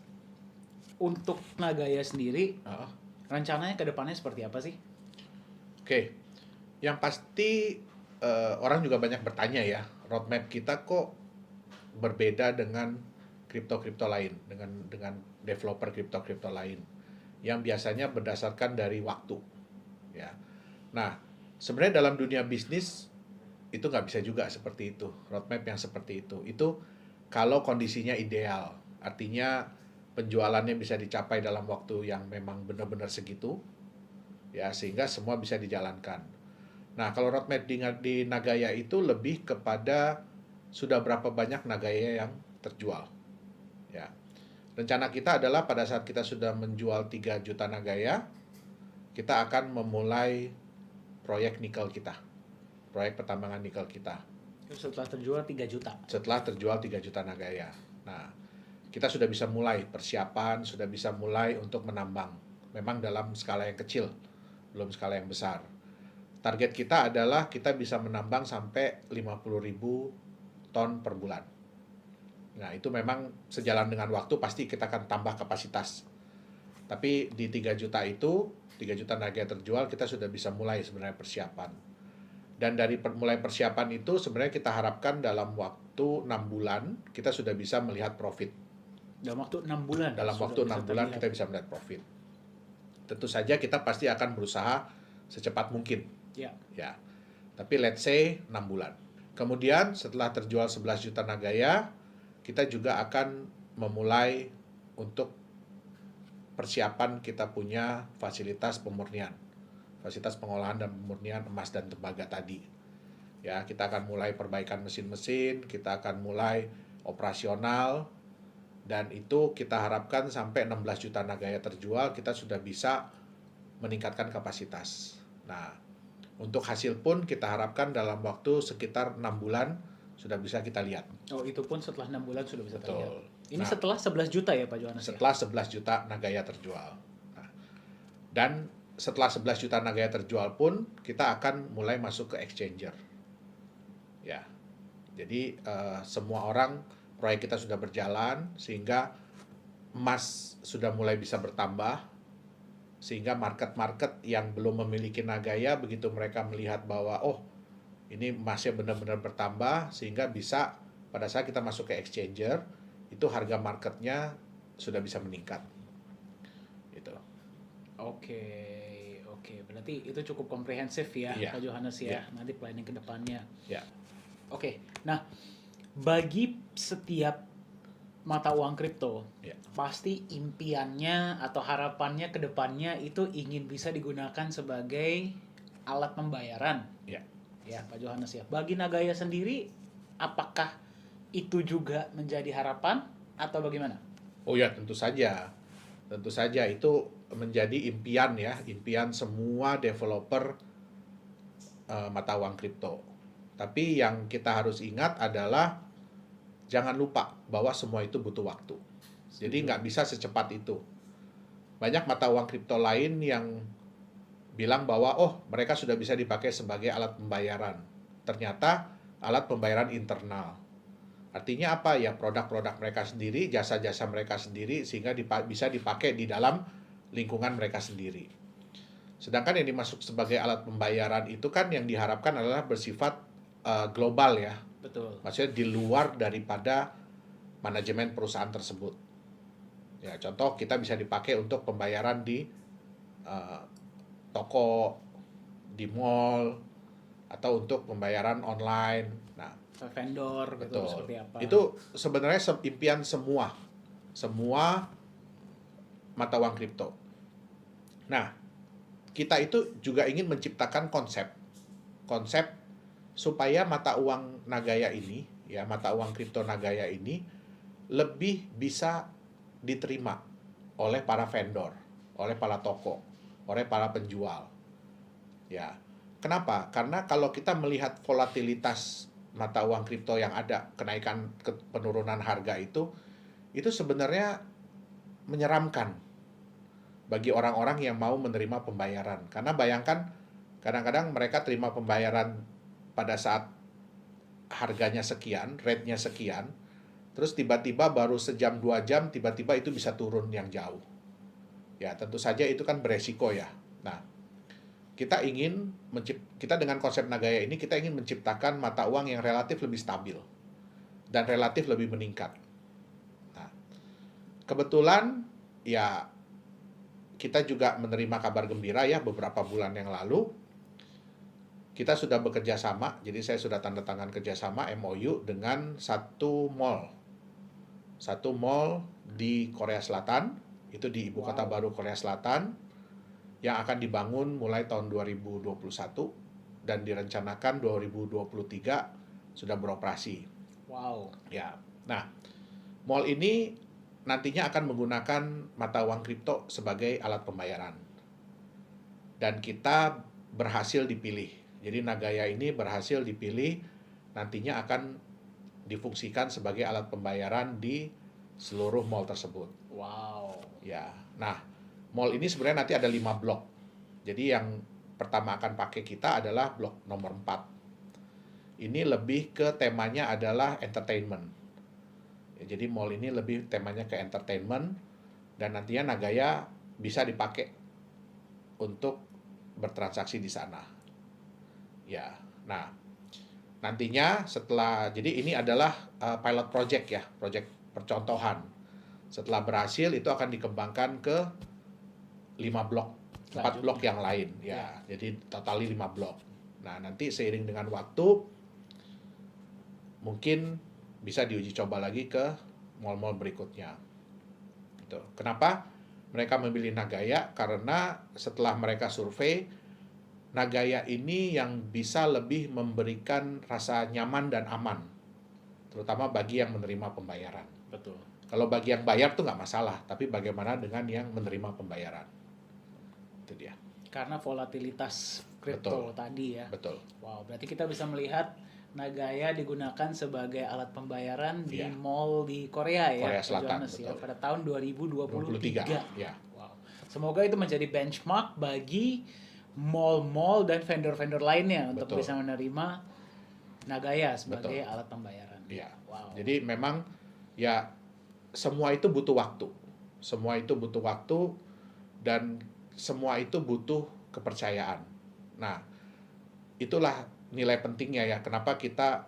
untuk Nagaya sendiri, rencananya ke depannya seperti apa sih? Oke, yang pasti orang juga banyak bertanya ya, roadmap kita kok berbeda dengan kripto-kripto lain, dengan developer kripto-kripto lain, yang biasanya berdasarkan dari waktu. Ya, nah sebenarnya dalam dunia bisnis itu nggak bisa juga seperti itu, roadmap yang seperti itu. Itu kalau kondisinya ideal, artinya penjualannya bisa dicapai dalam waktu yang memang benar-benar segitu, ya sehingga semua bisa dijalankan. Nah, kalau roadmap di Nagaya itu lebih kepada sudah berapa banyak Nagaya yang terjual. Ya. Rencana kita adalah pada saat kita sudah menjual 3 juta Nagaya, kita akan memulai proyek nikel kita. Proyek pertambangan nikel kita. Setelah terjual 3 juta. Setelah terjual 3 juta Nagaya. Nah, kita sudah bisa mulai persiapan, sudah bisa mulai untuk menambang. Memang dalam skala yang kecil, belum skala yang besar. Target kita adalah kita bisa menambang sampai 50.000 ton per bulan. Nah, itu memang sejalan dengan waktu pasti kita akan tambah kapasitas. Tapi di 3 juta itu, 3 juta Nagaya terjual, kita sudah bisa mulai sebenarnya persiapan. Dan dari mulai persiapan itu sebenarnya kita harapkan dalam waktu 6 bulan kita sudah bisa melihat profit. Dalam waktu 6 bulan? Dalam waktu 6 bulan kita bisa melihat profit. Tentu saja kita pasti akan berusaha secepat mungkin. Ya. Tapi let's say 6 bulan. Kemudian setelah terjual 11 juta Nagaya, kita juga akan memulai untuk persiapan kita punya fasilitas pemurnian. Fasilitas pengolahan dan pemurnian emas dan tembaga tadi. Ya, kita akan mulai perbaikan mesin-mesin, kita akan mulai operasional, dan itu kita harapkan sampai 16 juta Nagaya terjual, kita sudah bisa meningkatkan kapasitas. Nah, untuk hasil pun kita harapkan dalam waktu sekitar 6 bulan sudah bisa kita lihat. Oh, itu pun setelah 6 bulan sudah bisa Betul. terlihat. Ini setelah 11 juta ya Pak Johannes? Setelah 11 juta Nagaya terjual. Nah, dan setelah 11 juta Nagaya terjual pun kita akan mulai masuk ke exchanger. Ya. Jadi semua orang, proyek kita sudah berjalan sehingga emas sudah mulai bisa bertambah, sehingga market-market yang belum memiliki Nagaya begitu mereka melihat bahwa oh ini emasnya benar-benar bertambah, sehingga bisa pada saat kita masuk ke exchanger itu harga marketnya sudah bisa meningkat. Gitu. Oke, berarti itu cukup komprehensif ya, Pak Johannes ya. Nanti planning ke depannya. Ya. Oke, nah bagi setiap mata uang kripto, pasti impiannya atau harapannya ke depannya itu ingin bisa digunakan sebagai alat pembayaran. Ya, Pak Johannes ya. Bagi Nagaya sendiri, apakah itu juga menjadi harapan atau bagaimana? Oh ya, tentu saja. Tentu saja itu menjadi impian ya, impian semua developer mata uang kripto. Tapi yang kita harus ingat adalah jangan lupa bahwa semua itu butuh waktu. Jadi nggak bisa secepat itu. Banyak mata uang kripto lain yang bilang bahwa oh mereka sudah bisa dipakai sebagai alat pembayaran. Ternyata alat pembayaran internal. Artinya apa? Ya produk-produk mereka sendiri, jasa-jasa mereka sendiri, sehingga bisa dipakai di dalam lingkungan mereka sendiri. Sedangkan yang dimasuk sebagai alat pembayaran itu kan yang diharapkan adalah bersifat global ya. Betul. Maksudnya di luar daripada manajemen perusahaan tersebut. Ya, contoh kita bisa dipakai untuk pembayaran di toko, di mall, atau untuk pembayaran online. Nah, Vendor gitu betul. seperti apa. Itu sebenarnya impian semua mata uang kripto. Nah, kita itu juga ingin menciptakan konsep supaya mata uang Nagaya ini, ya mata uang kripto Nagaya ini lebih bisa diterima oleh para vendor, oleh para toko, oleh para penjual. Ya, kenapa? Karena kalau kita melihat volatilitas mata uang kripto yang ada, kenaikan penurunan harga itu sebenarnya menyeramkan bagi orang-orang yang mau menerima pembayaran. Karena bayangkan, kadang-kadang mereka terima pembayaran pada saat harganya sekian, rate-nya sekian, terus tiba-tiba baru sejam 2 jam, tiba-tiba itu bisa turun yang jauh. Ya, tentu saja itu kan beresiko ya. Nah, kita dengan konsep Nagaya ini, kita ingin menciptakan mata uang yang relatif lebih stabil dan relatif lebih meningkat. Nah, kebetulan ya kita juga menerima kabar gembira ya beberapa bulan yang lalu. Kita sudah bekerja sama, jadi saya sudah tanda tangan kerjasama MOU dengan satu mall di Korea Selatan, itu di Ibu Kota Baru Korea Selatan, yang akan dibangun mulai tahun 2021 dan direncanakan 2023 sudah beroperasi. Wow. Ya. Nah, mall ini nantinya akan menggunakan mata uang kripto sebagai alat pembayaran. Dan kita berhasil dipilih. Jadi Nagaya ini berhasil dipilih, nantinya akan difungsikan sebagai alat pembayaran di seluruh mall tersebut. Wow. Ya. Nah, mall ini sebenarnya nanti ada 5 blok. Jadi yang pertama akan pakai kita adalah blok nomor 4. Ini lebih ke temanya adalah entertainment. Ya, jadi mall ini lebih temanya ke entertainment, dan nantinya Nagaya bisa dipakai untuk bertransaksi di sana. Ya. Nah, nantinya jadi ini adalah pilot project ya, project percontohan. Setelah berhasil itu akan dikembangkan ke 4 blok yang lain ya. Jadi total 5 blok. Nah, nanti seiring dengan waktu mungkin bisa diuji coba lagi ke mall-mall berikutnya. Gitu. Kenapa mereka memilih Nagaya? Karena setelah mereka survei, Nagaya ini yang bisa lebih memberikan rasa nyaman dan aman, terutama bagi yang menerima pembayaran. Betul. Kalau bagi yang bayar tuh nggak masalah, tapi bagaimana dengan yang menerima pembayaran? Itu dia. Karena volatilitas kripto tadi ya. Betul. Wow, berarti kita bisa melihat Nagaya digunakan sebagai alat pembayaran di mall di Korea ya, Korea Selatan, Johannes, ya, pada tahun 2023. Ya. Wow. Semoga itu menjadi benchmark bagi mall-mall dan vendor-vendor lainnya untuk bisa menerima Nagaya sebagai alat pembayaran. Ya. Wow. Jadi memang ya semua itu butuh waktu. Semua itu butuh waktu dan semua itu butuh kepercayaan. Nah, itulah nilai pentingnya ya, kenapa kita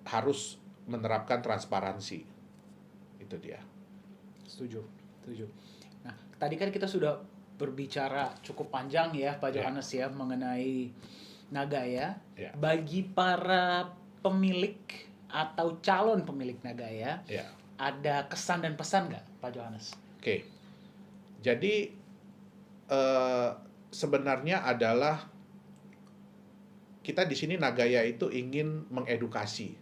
harus menerapkan transparansi. Itu dia. Setuju. Nah, tadi kan kita sudah berbicara cukup panjang ya Pak Johannes ya mengenai Nagaya. Bagi para pemilik atau calon pemilik Nagaya, ada kesan dan pesan nggak Pak Johannes? Oke. Jadi sebenarnya adalah kita di sini Nagaya itu ingin mengedukasi.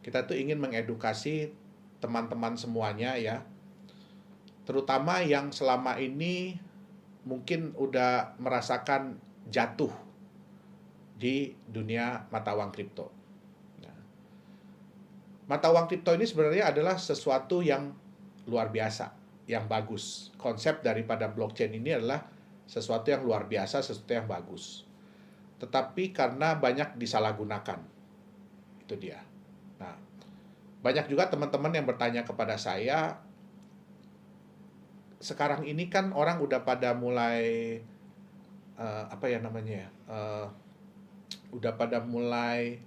Kita tuh ingin mengedukasi teman-teman semuanya ya. Terutama yang selama ini mungkin udah merasakan jatuh di dunia mata uang kripto. Nah, mata uang kripto ini sebenarnya adalah sesuatu yang luar biasa, yang bagus. Konsep daripada blockchain ini adalah sesuatu yang luar biasa, sesuatu yang bagus. Tetapi karena banyak disalahgunakan. Itu dia. Nah, banyak juga teman-teman yang bertanya kepada saya, sekarang ini kan orang udah pada mulai apa ya namanya ya, udah pada mulai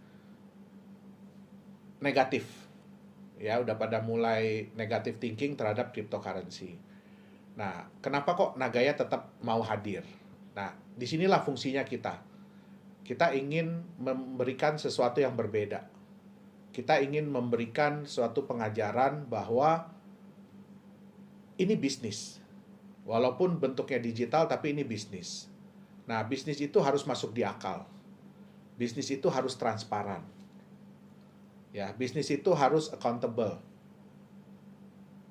negatif, ya udah pada mulai negatif thinking terhadap cryptocurrency. Nah, kenapa kok Nagaya tetap mau hadir? Nah, disinilah fungsinya kita. Kita ingin memberikan sesuatu yang berbeda. Kita ingin memberikan suatu pengajaran bahwa ini bisnis. Walaupun bentuknya digital, tapi ini bisnis. Nah, bisnis itu harus masuk di akal. Bisnis itu harus transparan. Ya, bisnis itu harus accountable.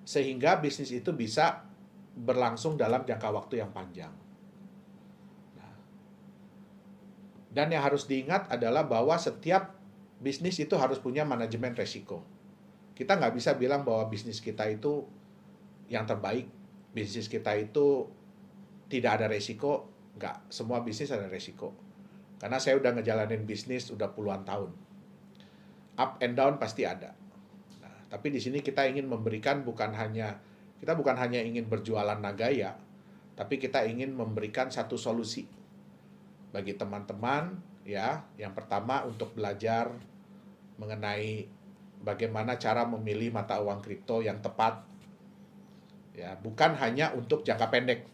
Sehingga bisnis itu bisa berlangsung dalam jangka waktu yang panjang. Nah, dan yang harus diingat adalah bahwa setiap bisnis itu harus punya manajemen resiko. Kita nggak bisa bilang bahwa bisnis kita itu yang terbaik, bisnis kita itu tidak ada resiko. Nggak, semua bisnis ada resiko. Karena saya udah ngejalanin bisnis udah puluhan tahun. Up and down pasti ada. Nah, tapi di sini kita ingin memberikan kita bukan hanya ingin berjualan Nagaya, tapi kita ingin memberikan satu solusi bagi teman-teman, ya. Yang pertama untuk belajar mengenai bagaimana cara memilih mata uang kripto yang tepat. Ya, bukan hanya untuk jangka pendek,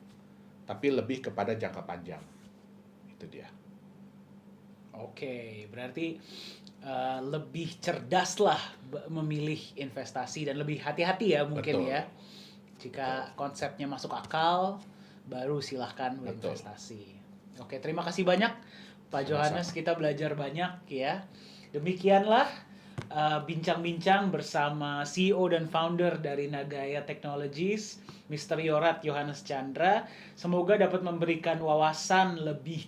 tapi lebih kepada jangka panjang. Itu dia. Oke, berarti lebih cerdas lah memilih investasi dan lebih hati-hati ya mungkin. Betul. Ya. Jika konsepnya masuk akal, baru silahkan Betul. berinvestasi. Oke, terima kasih banyak Pak Johannes, kita belajar banyak ya. Demikianlah bincang-bincang bersama CEO dan founder dari Nagaya Technologies, Mr. Yorat Yohanes Chandra. Semoga dapat memberikan wawasan lebih